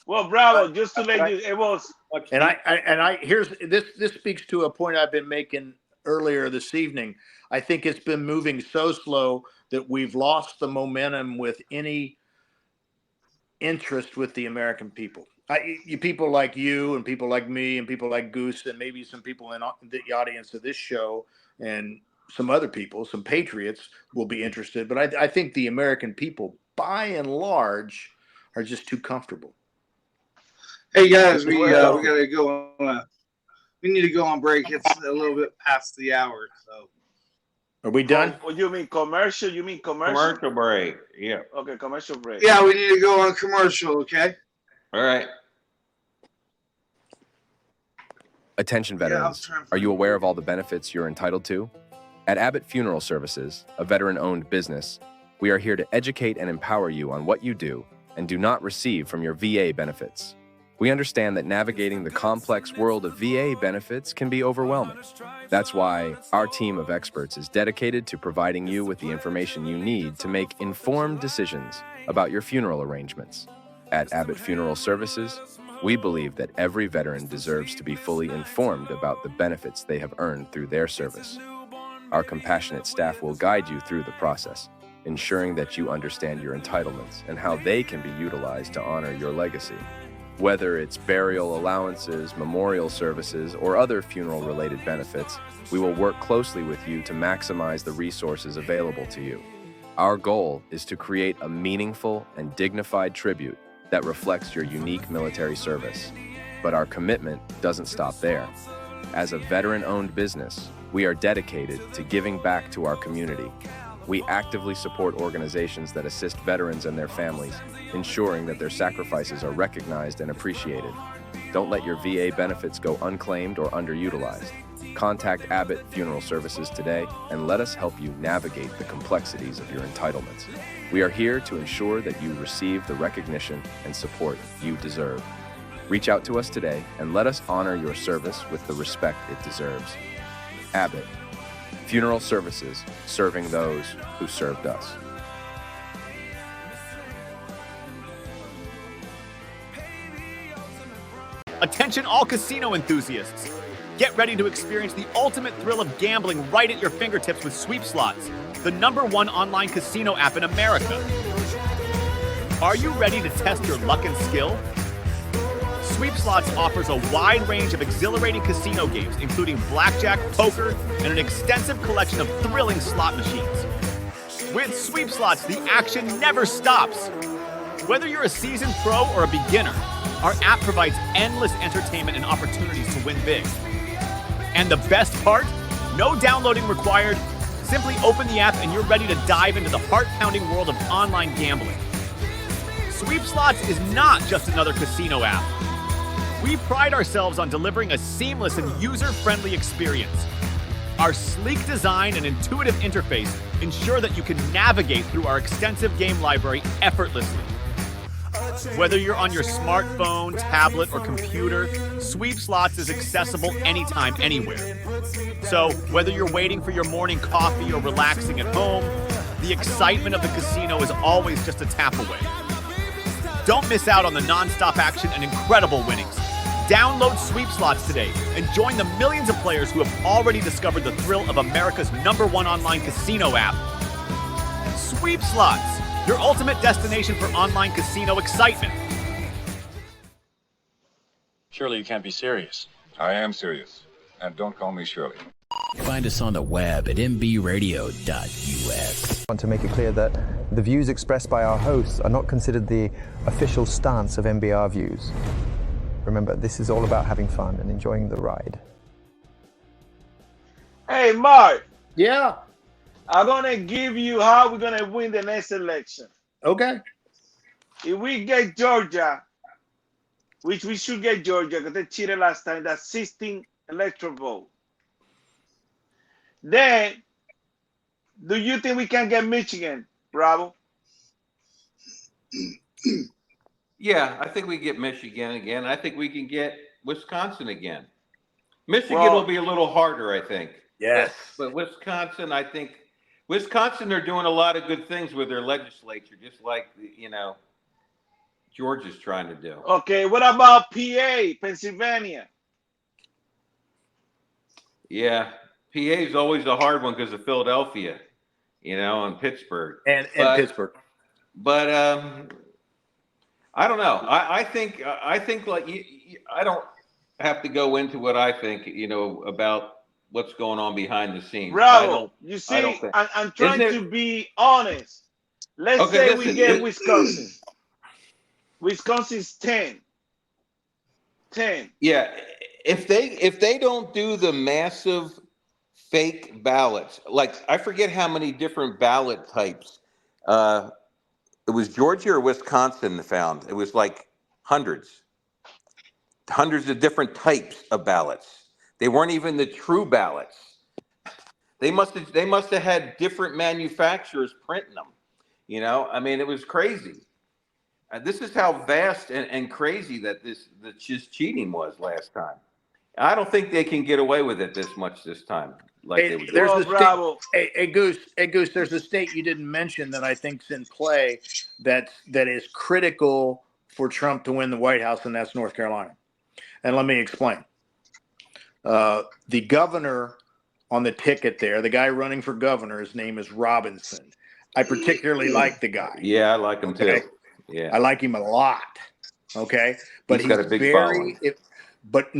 Well, Bravo, just to let you, it was. And I here's this speaks to a point I've been making earlier this evening. I think it's been moving so slow that we've lost the momentum with any interest with the American people. People like you and people like me and people like Goose and maybe some people in the audience of this show and some other people, some patriots will be interested. But I think the American people, by and large, are just too comfortable. Hey guys, we gotta go. We need to go on break. It's a little bit past the hour. So, are we done? Oh, you mean commercial? You mean commercial? Commercial break. Yeah. Okay, commercial break. Yeah, we need to go on commercial. Okay. All right. Attention veterans, are you aware of all the benefits you're entitled to? At Abbott Funeral Services, a veteran-owned business, we are here to educate and empower you on what you do and do not receive from your VA benefits. We understand that navigating the complex world of VA benefits can be overwhelming. That's why our team of experts is dedicated to providing you with the information you need to make informed decisions about your funeral arrangements. At Abbott Funeral Services, we believe that every veteran deserves to be fully informed about the benefits they have earned through their service. Our compassionate staff will guide you through the process, ensuring that you understand your entitlements and how they can be utilized to honor your legacy. Whether it's burial allowances, memorial services, or other funeral-related benefits, we will work closely with you to maximize the resources available to you. Our goal is to create a meaningful and dignified tribute that reflects your unique military service. But our commitment doesn't stop there. As a veteran-owned business, we are dedicated to giving back to our community. We actively support organizations that assist veterans and their families, ensuring that their sacrifices are recognized and appreciated. Don't let your VA benefits go unclaimed or underutilized. Contact Abbott Funeral Services today and let us help you navigate the complexities of your entitlements. We are here to ensure that you receive the recognition and support you deserve. Reach out to us today and let us honor your service with the respect it deserves. Abbott Funeral Services, serving those who served us. Attention all casino enthusiasts. Get ready to experience the ultimate thrill of gambling right at your fingertips with Sweep Slots, the #1 online casino app in America. Are you ready to test your luck and skill? Sweep Slots offers a wide range of exhilarating casino games, including blackjack, poker, and an extensive collection of thrilling slot machines. With Sweep Slots, the action never stops. Whether you're a seasoned pro or a beginner, our app provides endless entertainment and opportunities to win big. And the best part? No downloading required. Simply open the app and you're ready to dive into the heart-pounding world of online gambling. Sweep Slots is not just another casino app. We pride ourselves on delivering a seamless and user-friendly experience. Our sleek design and intuitive interface ensure that you can navigate through our extensive game library effortlessly. Whether you're on your smartphone, tablet, or computer, Sweep Slots is accessible anytime, anywhere. So, whether you're waiting for your morning coffee or relaxing at home, the excitement of the casino is always just a tap away. Don't miss out on the non-stop action and incredible winnings. Download Sweep Slots today and join the millions of players who have already discovered the thrill of America's #1 online casino app. Sweep Slots, your ultimate destination for online casino excitement. Surely you can't be serious. I am serious. And don't call me Shirley. Find us on the web at mbradio.us. I want to make it clear that the views expressed by our hosts are not considered the official stance of MBR Views. Remember, this is all about having fun and enjoying the ride. Hey, Mark. Yeah. I'm going to give you how we're going to win the next election. Okay. If we get Georgia, which we should get Georgia because they cheated last time, that's 16 electoral vote. Then, do you think we can get Michigan, Bravo? Yeah, I think we get Michigan again. I think we can get Wisconsin again. Michigan Well- will be a little harder, I think. Yes. But Wisconsin, I think Wisconsin, they're doing a lot of good things with their legislature, just like, Georgia's trying to do. Okay, what about PA, Pennsylvania? Yeah, PA is always a hard one because of Philadelphia, and Pittsburgh. And Pittsburgh. But I don't know. I think like I don't have to go into what I think, about what's going on behind the scenes. Bravo, you see, I'm trying to be honest. Let's say we get Wisconsin. Wisconsin's 10. Yeah, if they don't do the massive fake ballots, like I forget how many different ballot types. It was Georgia or Wisconsin found. It was like hundreds of different types of ballots. They weren't even the true ballots. They must have had different manufacturers printing them. I mean, it was crazy. This is how vast and crazy that this cheating was last time. I don't think they can get away with it this much this time. Hey, Goose, there's a state you didn't mention that I think's in play that is critical for Trump to win the White House, and that's North Carolina. And let me explain. The governor on the ticket there, the guy running for governor, his name is Robinson. I particularly like the guy. Yeah, I like him too. Yeah, I like him a lot. Okay, but he's got a big following. But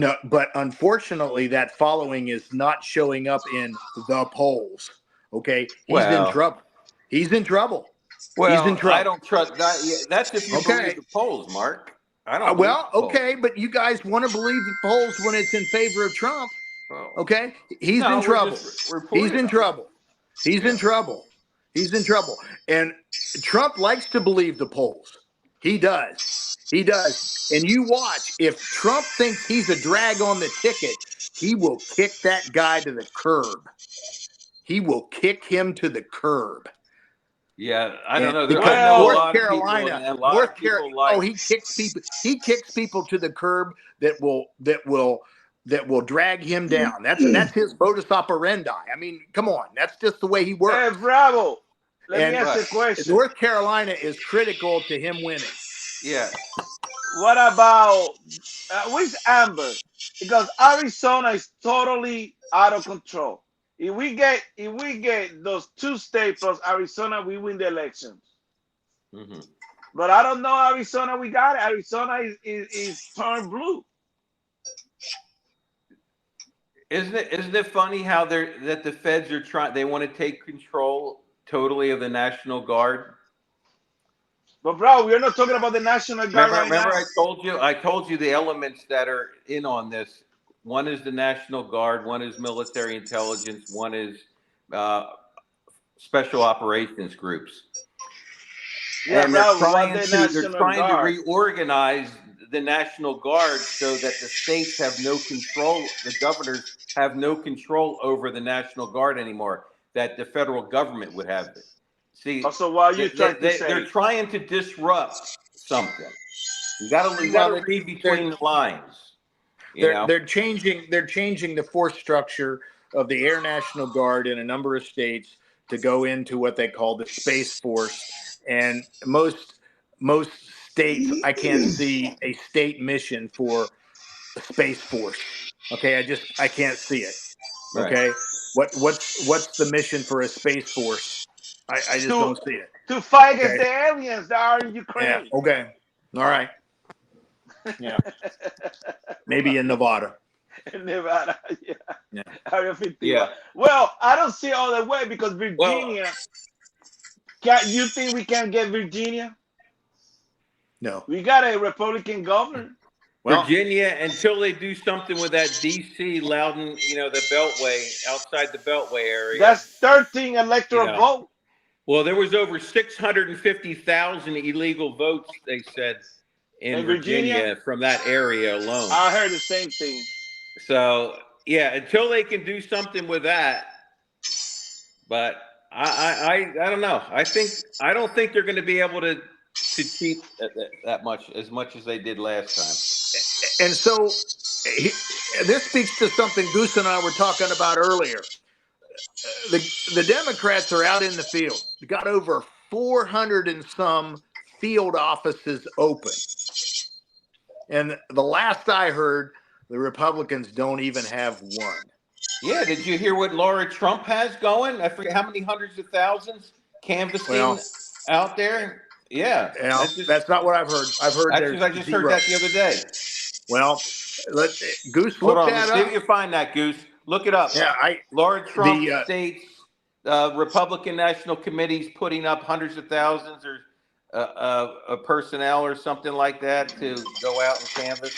unfortunately, that following is not showing up in the polls. Okay, he's in trouble. He's in trouble. Well, he's in trouble. I don't trust that. Yeah, that's if you believe the polls, Mark. I don't. Okay, but you guys want to believe the polls when it's in favor of Trump. Okay, he's in trouble. He's in trouble. He's in trouble. He's in trouble. And Trump likes to believe the polls. He does. He does. And you watch, if Trump thinks he's a drag on the ticket, he will kick that guy to the curb. He will kick him to the curb. Yeah, I don't know. North Carolina, he kicks people. He kicks people to the curb that will drag him down. That's his modus operandi. I mean, come on, that's just the way he works. Hey, Bravo. Let me ask you a question. North Carolina is critical to him winning. Yeah. What about where's Amber? Because Arizona is totally out of control. If we get those 2 states plus Arizona, we win the elections. Mm-hmm. But I don't know Arizona. We got it. Arizona is turned blue. Isn't it funny how that the feds are trying? They want to take control totally of the National Guard. But bro, we're not talking about the National Guard right now. Remember, I told you the elements that are in on this. One is the National Guard, one is military intelligence, one is special operations groups. Yeah, and they're trying to reorganize the National Guard so that the states have no control, the governors have no control over the National Guard anymore, that the federal government would have it. See, so while you're they're trying to disrupt something. You got to read between the lines. They're changing the force structure of the Air National Guard in a number of states to go into what they call the Space Force, and most states I can't see a state mission for the Space Force. Okay, I can't see it. Okay, right. What's the mission for a Space Force? I just don't see it. To fight against the aliens that are in Ukraine. Yeah. Okay. All right. Yeah. Maybe in Nevada. In Nevada, yeah. Yeah. Area 51. Yeah. Well, I don't see all the way because Virginia. You think we can get Virginia? No. We got a Republican governor. Well, Virginia, until they do something with that D.C. Loudon, the Beltway, outside the Beltway area. That's 13 electoral votes. Well, there was over 650,000 illegal votes, they said, in Virginia from that area alone. I heard the same thing. So, yeah, until they can do something with that, but I don't know. I don't think they're going to be able to cheat that much as they did last time. And so this speaks to something Goose and I were talking about earlier. The Democrats are out in the field. We got over 400 and some field offices open. And the last I heard, the Republicans don't even have one. Yeah, did you hear what Laura Trump has going? I forget how many hundreds of thousands canvassing out there. Yeah, that's not what I've heard. I've heard I just heard that the other day. Well, Goose, Hold look on, that see if up. you can find that, Goose. Look it up. Yeah, Laura Trump states Republican National Committee's putting up hundreds of thousands or personnel or something like that to go out and canvass.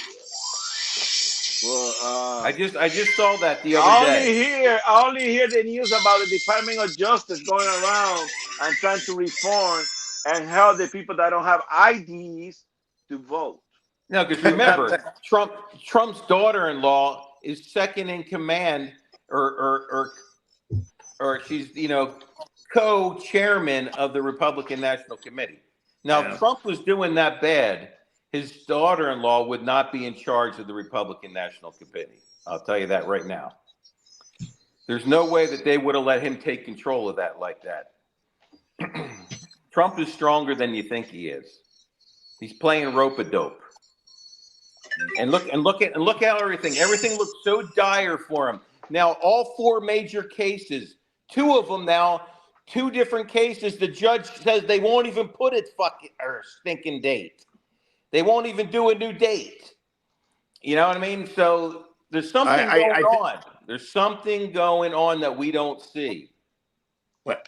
Well, I just saw that the other day. I only hear the news about the Department of Justice going around and trying to reform and help the people that don't have IDs to vote. No, because remember, Trump's daughter-in-law is second in command, or she's co-chairman of the Republican National Committee. Now, if Trump was doing that bad, his daughter-in-law would not be in charge of the Republican National Committee. I'll tell you that right now. There's no way that they would have let him take control of that like that. Trump is stronger than you think he is. He's playing rope-a-dope. And look at everything looks so dire for him. Now, all four major cases, two of them now, two different cases, the judge says they won't even put its stinking date. They won't even do a new date. You know what I mean? So there's something going on. There's something going on that we don't see.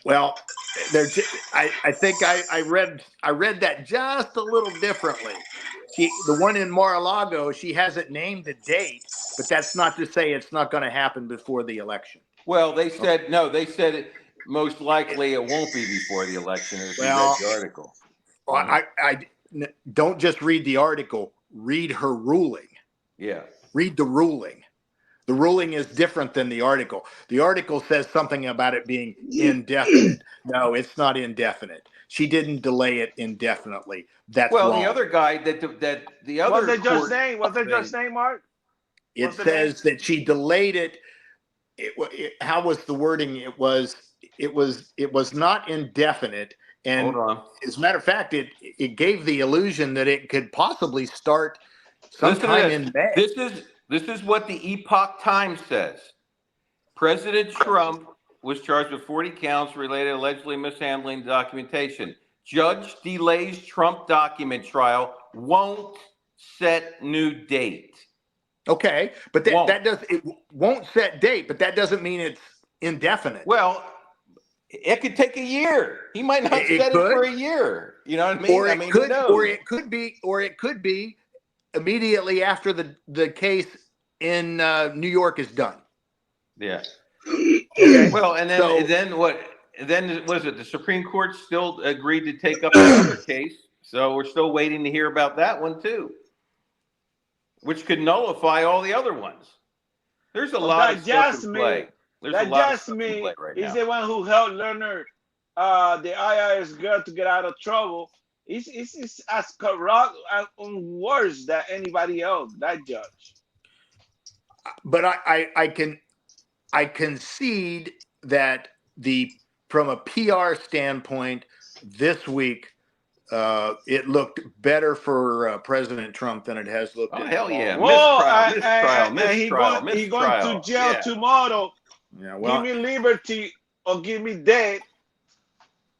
Well, I think I read that just a little differently. The one in Mar-a-Lago, she hasn't named the date, but that's not to say it's not going to happen before the election. Well, they said no. They said it most likely it won't be before the election. If you read the article. Well, I don't just read the article. Read her ruling. Yeah. Read the ruling. The ruling is different than the article. The article says something about it being indefinite. No, it's not indefinite. She didn't delay it indefinitely. That's wrong. The other guy that the other What's the judge's name? What's the judge's name, Mark? It says that she delayed it. How was the wording? It was not indefinite. And hold on. As a matter of fact, it gave the illusion that it could possibly start sometime in May. This is what the Epoch Times says. President Trump was charged with 40 counts related to allegedly mishandling documentation. Judge delays Trump document trial, won't set new date. Okay, but it won't set date, but that doesn't mean it's indefinite. Well, it could take a year. He might not set it for a year. You know what I mean? Or it could be immediately after the case in New York is done. Yeah. Okay. Well, and then what? Then was it the Supreme Court still agreed to take up another case? So we're still waiting to hear about that one too, which could nullify all the other ones. There's a lot of stuff in play. That Jasmine is the one who helped Leonard, the IRS girl, to get out of trouble. It's as corrupt and worse than anybody else. That judge. But I concede that from a PR standpoint, this week it looked better for President Trump than it has looked. Oh hell yeah! Mistrial. He's going to jail tomorrow. Yeah, well, give me liberty or give me death.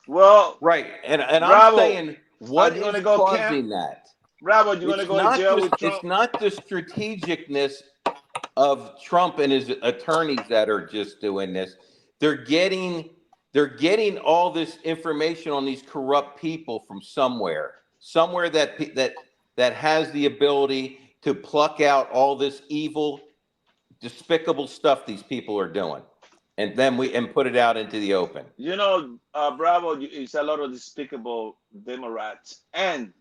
Well, right, and Bravo, I'm saying what is causing that? Bravo, you're going to go to jail with Trump. It's not the strategicness of Trump and his attorneys that are just doing this. They're getting all this information on these corrupt people from somewhere that has the ability to pluck out all this evil, despicable stuff these people are doing, and then put it out into the open. You know, Bravo, it's a lot of despicable Democrats and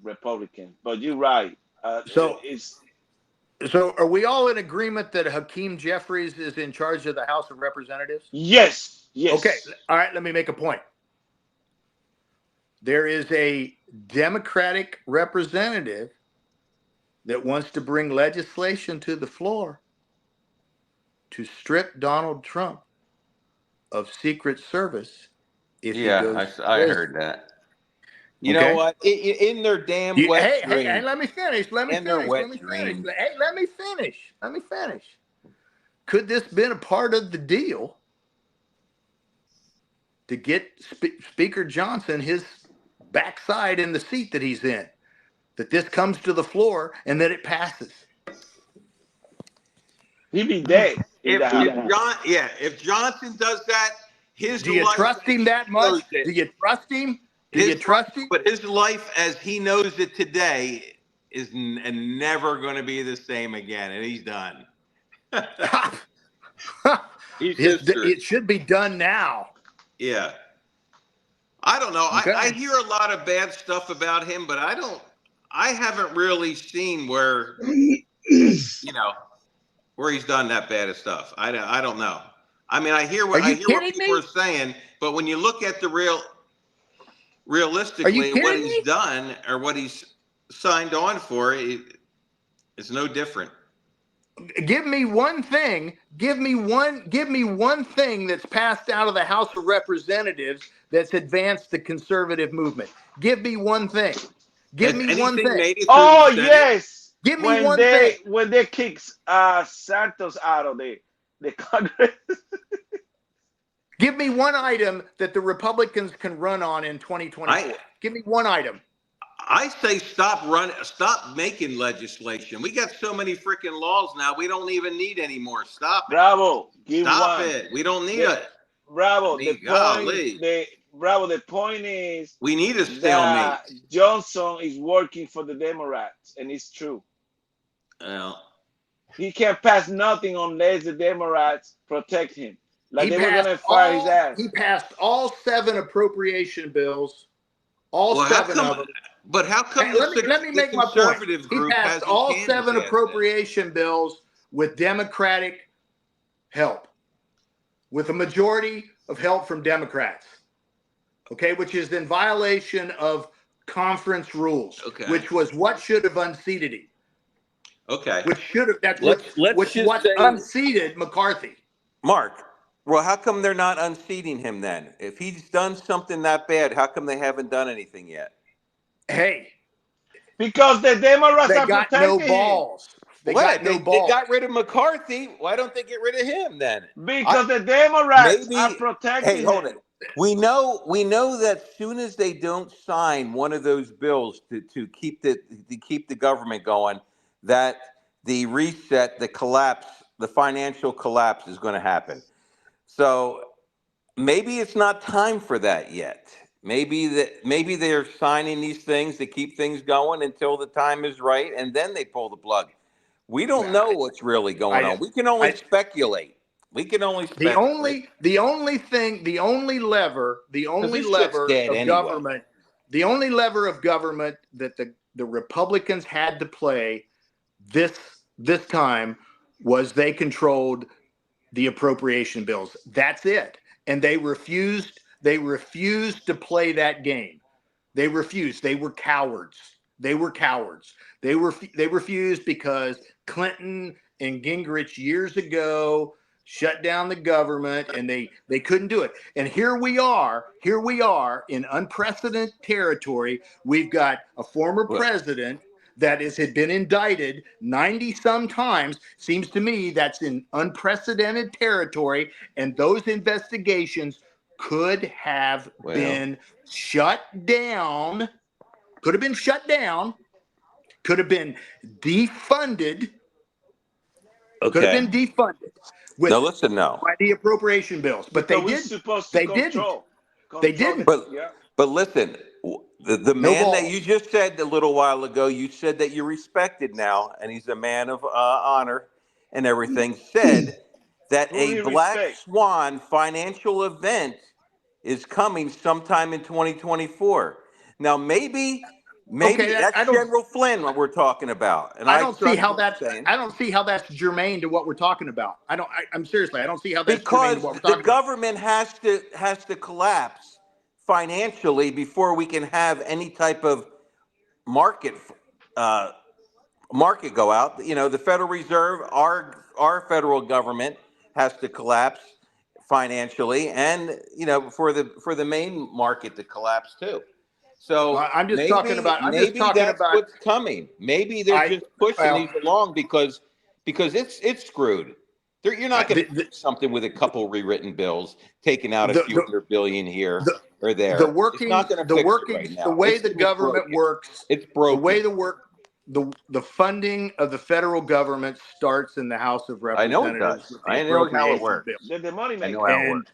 Republicans, but you're right. So are we all in agreement that Hakeem Jeffries is in charge of the House of Representatives? Yes. Okay. All right. Let me make a point. There is a Democratic representative that wants to bring legislation to the floor to strip Donald Trump of Secret Service. I heard that. You know what? In their damn wet dreams. Hey, let me finish. Let me finish. could this been a part of the deal to get Speaker Johnson his backside in the seat that he's in? That this comes to the floor and that it passes. He'd be dead. If Johnson does that, do you trust him that much? Do you trust him? Do you trust him? But his life as he knows it today is never going to be the same again, and he's done. It should be done now. Yeah. I don't know. Okay. I hear a lot of bad stuff about him, but I haven't really seen where, where he's done that bad of stuff. I don't know. I mean, I hear what people are saying, but when you look at the realistically what he's done or what he's signed on for, it's no different. Give me one thing. Give me one thing that's passed out of the House of Representatives that's advanced the conservative movement. Give me one thing. Give me one thing. Oh yes. Give me one thing. When they kick Santos out of the Congress. Give me one item that the Republicans can run on in 2024. Give me one item. I say stop making legislation. We got so many freaking laws now. We don't even need any more. Stop it. Bravo. Stop it. We don't need it. Bravo. The point is we need a stalemate. Johnson is working for the Democrats, and it's true. Well, he can't pass nothing unless the Democrats protect him. Like they were gonna fire his ass. He passed all 7 appropriation bills. All 7 of them. But how come? Hey, let me make my point. He passed all 7 appropriation bills with Democratic help, with a majority of help from Democrats. Okay, which is in violation of conference rules. Okay, which was what should have unseated him. Okay, which should have unseated McCarthy. Mark. Well, how come they're not unseating him then? If he's done something that bad, how come they haven't done anything yet? Hey, because the Democrats are got protecting no balls. They got no balls. They got rid of McCarthy. Why don't they get rid of him then? Because the Democrats are protecting. Hey, hold it. We know that soon as they don't sign one of those bills to keep the government going, that the reset, the collapse, the financial collapse is going to happen. So maybe it's not time for that yet. Maybe they're signing these things to keep things going until the time is right, and then they pull the plug. We don't know what's really going on. We can only speculate. We can only speculate. The only lever of government that the Republicans had to play this time was they controlled the appropriation bills. That's it. And they refused to play that game. They refused. They were cowards. They refused because Clinton and Gingrich years ago shut down the government and they couldn't do it. And here we are in unprecedented territory. We've got a former president that had been indicted 90 some times. Seems to me that's in unprecedented territory, and those investigations could have been shut down, could have been defunded, could have been defunded by the appropriation bills, but they didn't. They didn't. But listen, the man that you just said a little while ago, you said that you respected now, and he's a man of honor and everything, said that a black swan financial event is coming sometime in 2024. Now, maybe that's General Flynn what we're talking about. And I don't see how that's germane to what we're talking about. I'm seriously, I don't see how that's germane to what we're talking about. The government has to collapse financially before we can have any type of market go out. The Federal Reserve, our federal government has to collapse financially, and for the main market to collapse too. So I'm just talking about what's coming. Maybe they're just pushing these along because it's screwed. You're not going to do something with a couple rewritten bills, taking out a few $100 billion here or there. The working, it's not going to fix it right now. The way It's the government broken. works, it's broken. The way the funding of the federal government starts in the House of I know it Representatives. does. I know how it works. The money I maker. know how it works.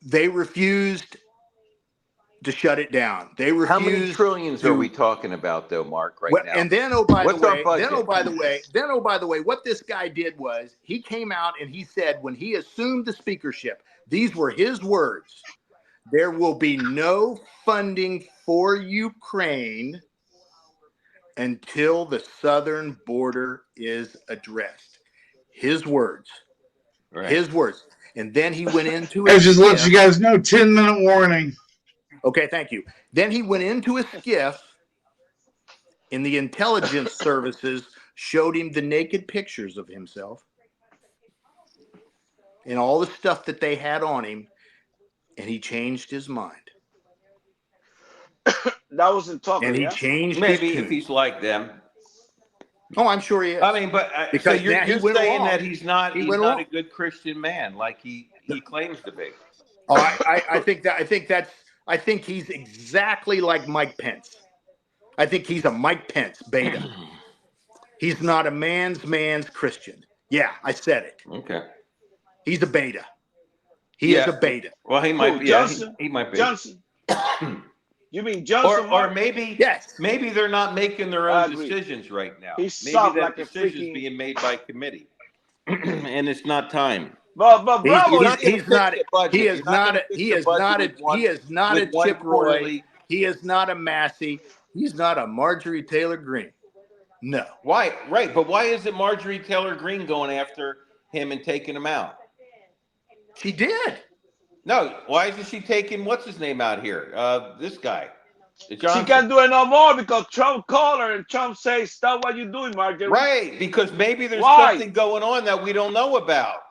They refused to shut it down. They refused. How many trillions are we talking about, though, Mark? Right now. And then, oh by What's the our way, budget? then oh by the way, what this guy did was he came out and he said when he assumed the speakership, these were his words: "There will be no funding for Ukraine until the southern border is addressed." His words. Right. His words. And then he went into I just let you guys know, 10-minute warning. Okay, thank you. Then he went into a skiff, and the intelligence services showed him the naked pictures of himself and all the stuff that they had on him, and he changed his mind. That wasn't talking. And he changed maybe his if tune. he's like them. Oh, I'm sure he is. I mean, but Because so you're now he went saying along. that he's not He went along. a good Christian man like he claims to be. Oh, I think he's exactly like Mike Pence. I think he's a Mike Pence beta. He's not a man's Christian. Yeah, I said it. Okay. He's a beta. He is a beta. Well, he might be. Johnson? He might be. Johnson. You mean Johnson? Or maybe maybe they're not making their I own agree. decisions right now. He Maybe soft that like a decision's freaking- being made by committee, and it's not time. But Bravo, He's not a Chip Roy. He is not a Massey. He's not a Marjorie Taylor Greene. No. Why? Right, but why isn't Marjorie Taylor Greene going after him and taking him out? She did. No, why isn't she taking what's his name out here? This guy. she can't do it no more because Trump called her and Trump says, "Stop what you're doing, Marjorie." Right, because maybe there's Why? something going on that we don't know about.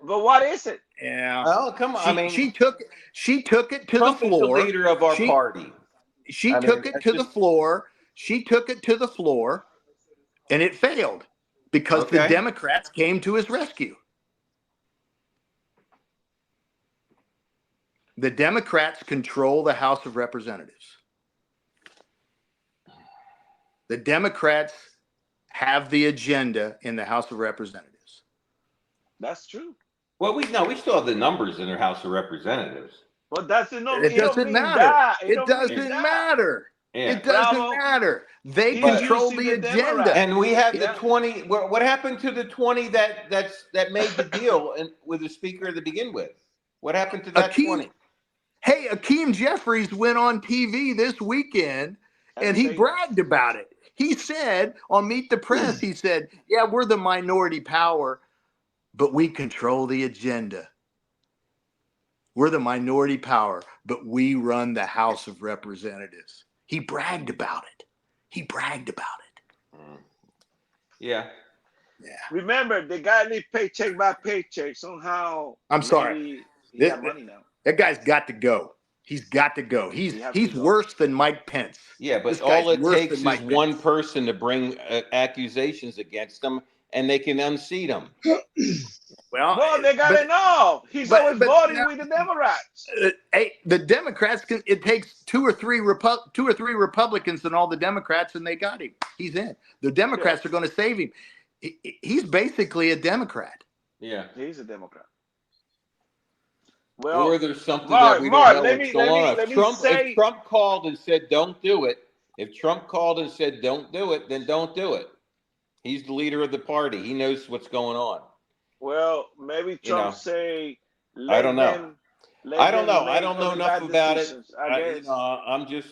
But what is it? Yeah. Oh, come on. She took it to Trump the is the floor. leader of our party. She I mean, took it that's to the just- floor. She took it to the floor, and it failed because the Okay. Democrats came to his rescue. The Democrats control the House of Representatives. The Democrats have the agenda in the House of Representatives. That's true. Well, we still have the numbers in the House of Representatives. But that's no. It doesn't matter. It doesn't matter. Yeah. It doesn't Bravo. matter. They He's control the using the agenda. Democrats. And we have the Yeah. 20. What happened to the 20 that made the deal with the speaker to begin with? What happened to that 20? Hey, Akeem Jeffries went on TV this weekend and he bragged about it. He said on Meet the Press, he said, "Yeah, we're the minority power, but we control the agenda. We're the minority power, but we run the House of Representatives." He bragged about it. He bragged about it. Yeah. Remember, the guy live paycheck by paycheck. Somehow, I'm sorry. maybe he got money now. That guy's got to go. He's got to go. He's worse than Mike Pence. Yeah, but This guy's all it worse takes than is Mike Pence. one person to bring accusations against them, and they can unseat them. Well, they got enough. He's always voting with the Democrats. Hey, the Democrats can. It takes two or three Republicans and all the Democrats, and they got him. He's in. The Democrats are going to save him. He's basically a Democrat. Yeah, he's a Democrat. Well, or there's something Mark, that we Mark, don't know what's going on. If Trump called and said don't do it, then don't do it. He's the leader of the party. He knows what's going on. Well, maybe Trump say. I don't know. I don't know. I don't know those enough bad about decisions, it. I guess. I'm just.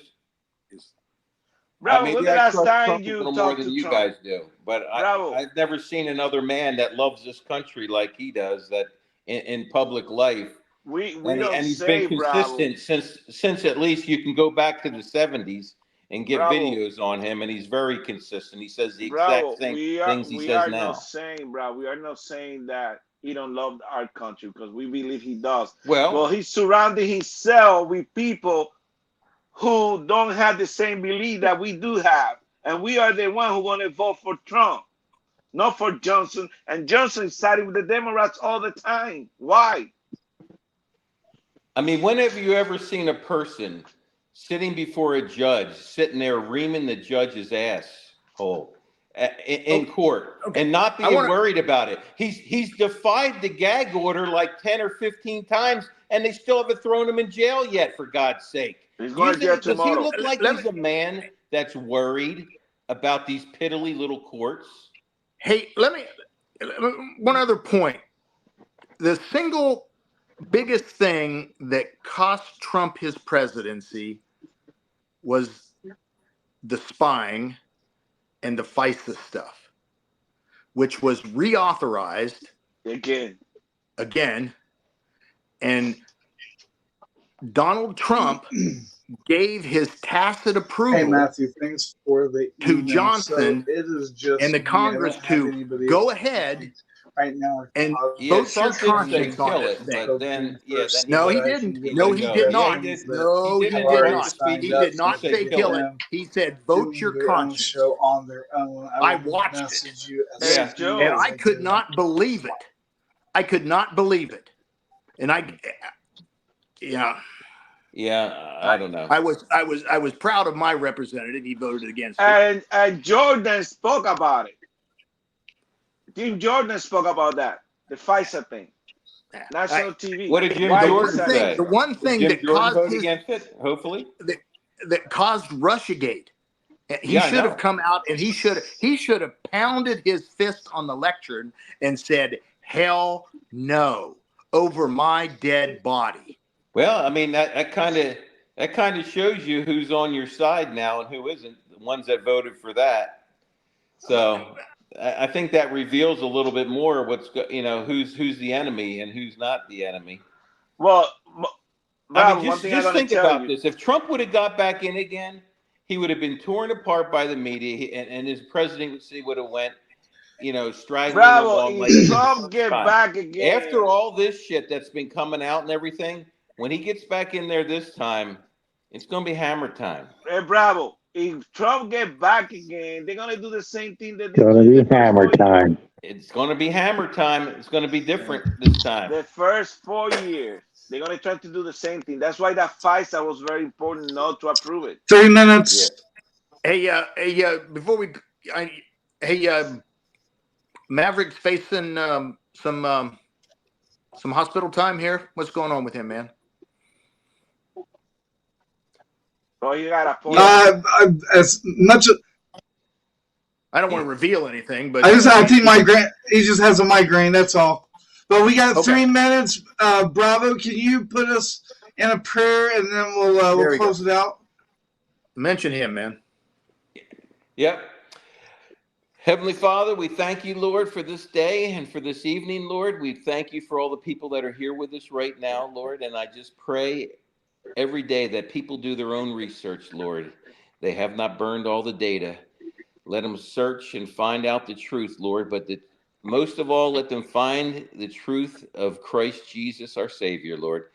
Bravo, maybe when the I last trust time Trump a you little more talked than to you Trump? guys do, but Bravo. I've never seen another man that loves this country like he does. That in public life, We and don't he's say been Bravo. consistent since at least you can go back to the 70s and get Bravo. videos on him, and he's very consistent. He says the Bravo, exact same we are, things he we says are now. not saying, bro. We are not saying that he don't love our country because we believe he does. Well, he's surrounding himself with people who don't have the same belief that we do have, and we are the one who want to vote for Trump. not for Johnson. And Johnson is siding with the Democrats all the time. Why? I mean, when have you ever seen a person sitting before a judge, sitting there reaming the judge's asshole in court and not being worried about it? He's defied the gag order like 10 or 15 times, and they still haven't thrown him in jail yet, for God's sake. He's going to jail tomorrow. Does he look like he's a man that's worried about these piddly little courts? Hey, one other point. The single biggest thing that cost Trump his presidency was the spying and the FISA stuff, which was reauthorized again. And Donald Trump gave his tacit approval, Hey Matthew, thanks for the to email. Johnson So it is just and the Congress to go ahead right now and Yeah, vote your Trump did say conscience on kill this it, thing. but then No, he didn't. No, he did not. No, he did not. He did not say kill it. He said vote your conscience. Show on their own. I watched it, Hey, Joe. and I could not believe it. I could not believe it, and yeah, I don't know. I was proud of my representative. He voted against it. And Jordan spoke about it. Jim Jordan spoke about that, the FISA thing. National TV. What did Jim Why Jordan is that? say? The one thing Jim that Jordan caused vote his, against it, hopefully. that caused Russiagate. He Yeah, I should know. have come out and he should have pounded his fist on the lectern and said, "Hell no, over my dead body." Well, I mean that kind of shows you who's on your side now and who isn't. The ones that voted for that. So I think that reveals a little bit more who's the enemy and who's not the enemy. Well, I mean, one thing just I gotta think tell about you. this. If Trump would have got back in again, he would have been torn apart by the media, and his presidency would have went, straggling Bravo, along like if Trump get time. back again. After all this shit that's been coming out and everything, when he gets back in there this time, it's going to be hammer time. Hey, Bravo, if Trump get back again, they're going to do the same thing that they Gonna did be hammer time. It's going to be hammer time. It's going to be different this time. the first 4 years. They're going to try to do the same thing. That's why that FISA was very important not to approve it. 3 minutes. Yeah. Hey, before we, Maverick's facing some hospital time here. What's going on with him, man? Oh, you got a point. As much as I don't want to reveal anything, but I think migraine. He just has a migraine. That's all. But we got 3 minutes. Bravo, can you put us in a prayer and then we'll close it out? Mention him, man. Yep. Heavenly Father, we thank you, Lord, for this day and for this evening, Lord. We thank you for all the people that are here with us right now, Lord. And I just pray every day that people do their own research, Lord. They have not burned all the data. Let them search and find out the truth, Lord. But most of all, let them find the truth of Christ Jesus, our Savior, Lord.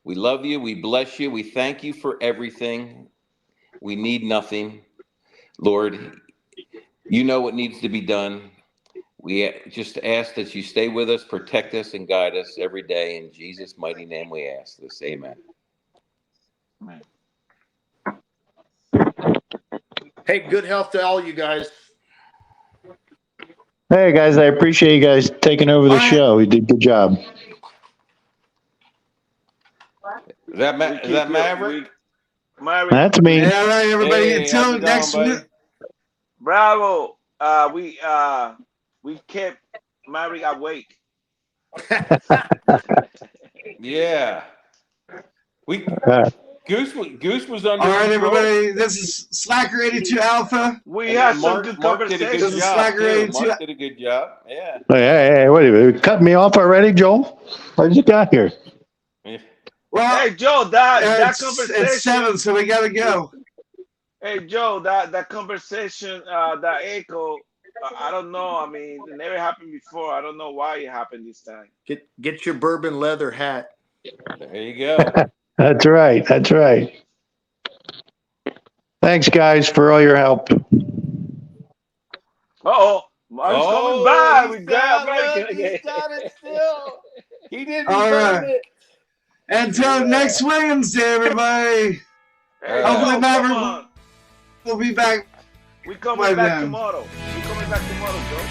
We love you. We bless you. We thank you for everything. We need nothing. Lord, you know what needs to be done. We just ask that you stay with us, protect us, and guide us every day. In Jesus' mighty name we ask this. Amen. Hey, good health to all you guys. Hey guys, I appreciate you guys taking over the show. You did a good job. Is that Maverick? Maverick. That's me. Yeah, all right, everybody. Hey, Until how's it next going, week. Bravo. We kept Maverick awake. Yeah. Goose was under All right, control. everybody. This is Slacker 82 Alpha. We had some Mark good Mark did a conversation. good This is job. Slacker Too. 82. Mark did a good job. Yeah. Hey, wait a minute. You cut me off already, Joel? What did you got here? Well, Hey, Joe, that it's conversation. 7, so we got to go. Hey, Joe, that conversation, that echo, I don't know. I mean, it never happened before. I don't know why it happened this time. Get your bourbon leather hat. There you go. That's right. That's right. Thanks, guys, for all your help. Uh-oh. Mark's coming back. We got American. He's got it still. He didn't All burn right. it. Until next Wednesday, everybody. Hopefully, Maverick will be back. We coming back tomorrow. We coming back tomorrow, Joe.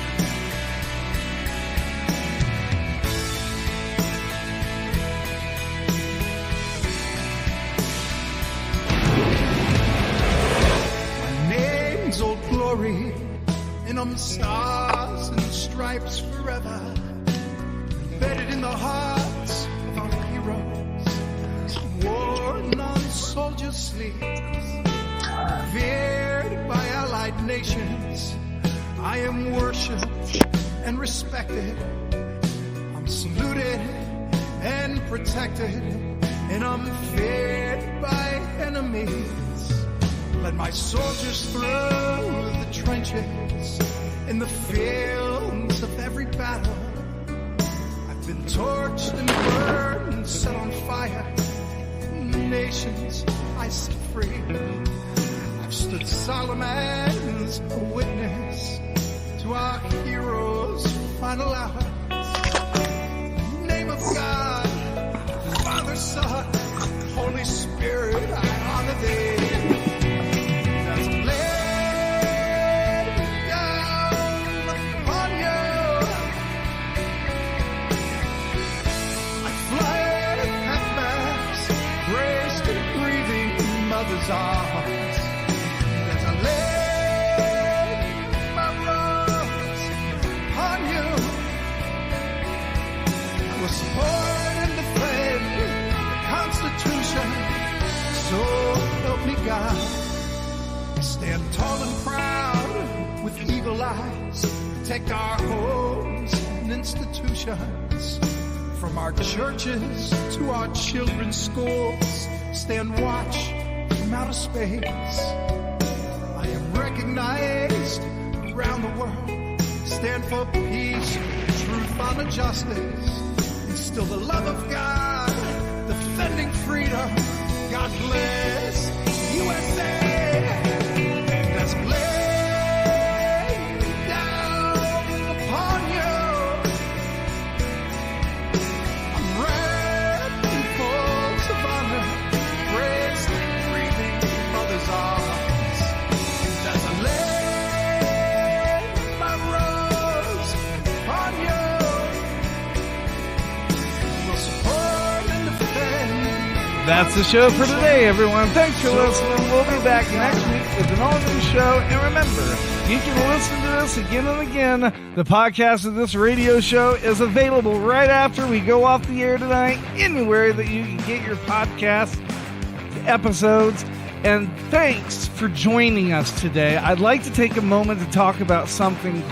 Name's Old Glory, and I'm stars and stripes forever, embedded in the hearts of our heroes, worn on soldiers' sleeves, revered by allied nations. I am worshipped and respected. I'm saluted and protected, and I'm feared by enemies. Let my soldiers through the trenches, in the fields of every battle. I've been torched and burned and set on fire. Nations I set free. I've stood solemn as a witness to our heroes' final hours. In the name of God, Father, Son, Holy Spirit, I honor thee. Arms. As I lay my rose on you, I will support and defend the Constitution. So help me God. Stand tall and proud with eagle eyes. Protect our homes and institutions. From our churches to our children's schools. Stand watch from outer space. I am recognized around the world. Stand for peace, truth, honor, justice. Instill the love of God, defending freedom. God bless USA. That's laid down upon you. I'm wrapped in folds of honor. Praise mother's arms. As I lay my rose on you, we'll support and defend. That's the show for today, everyone. Thanks for listening. We'll be back next week with an all-new show. And remember, you can listen to us again and again. The podcast of this radio show is available right after we go off the air tonight, anywhere that you can get your podcast episodes. And thanks for joining us today. I'd like to take a moment to talk about something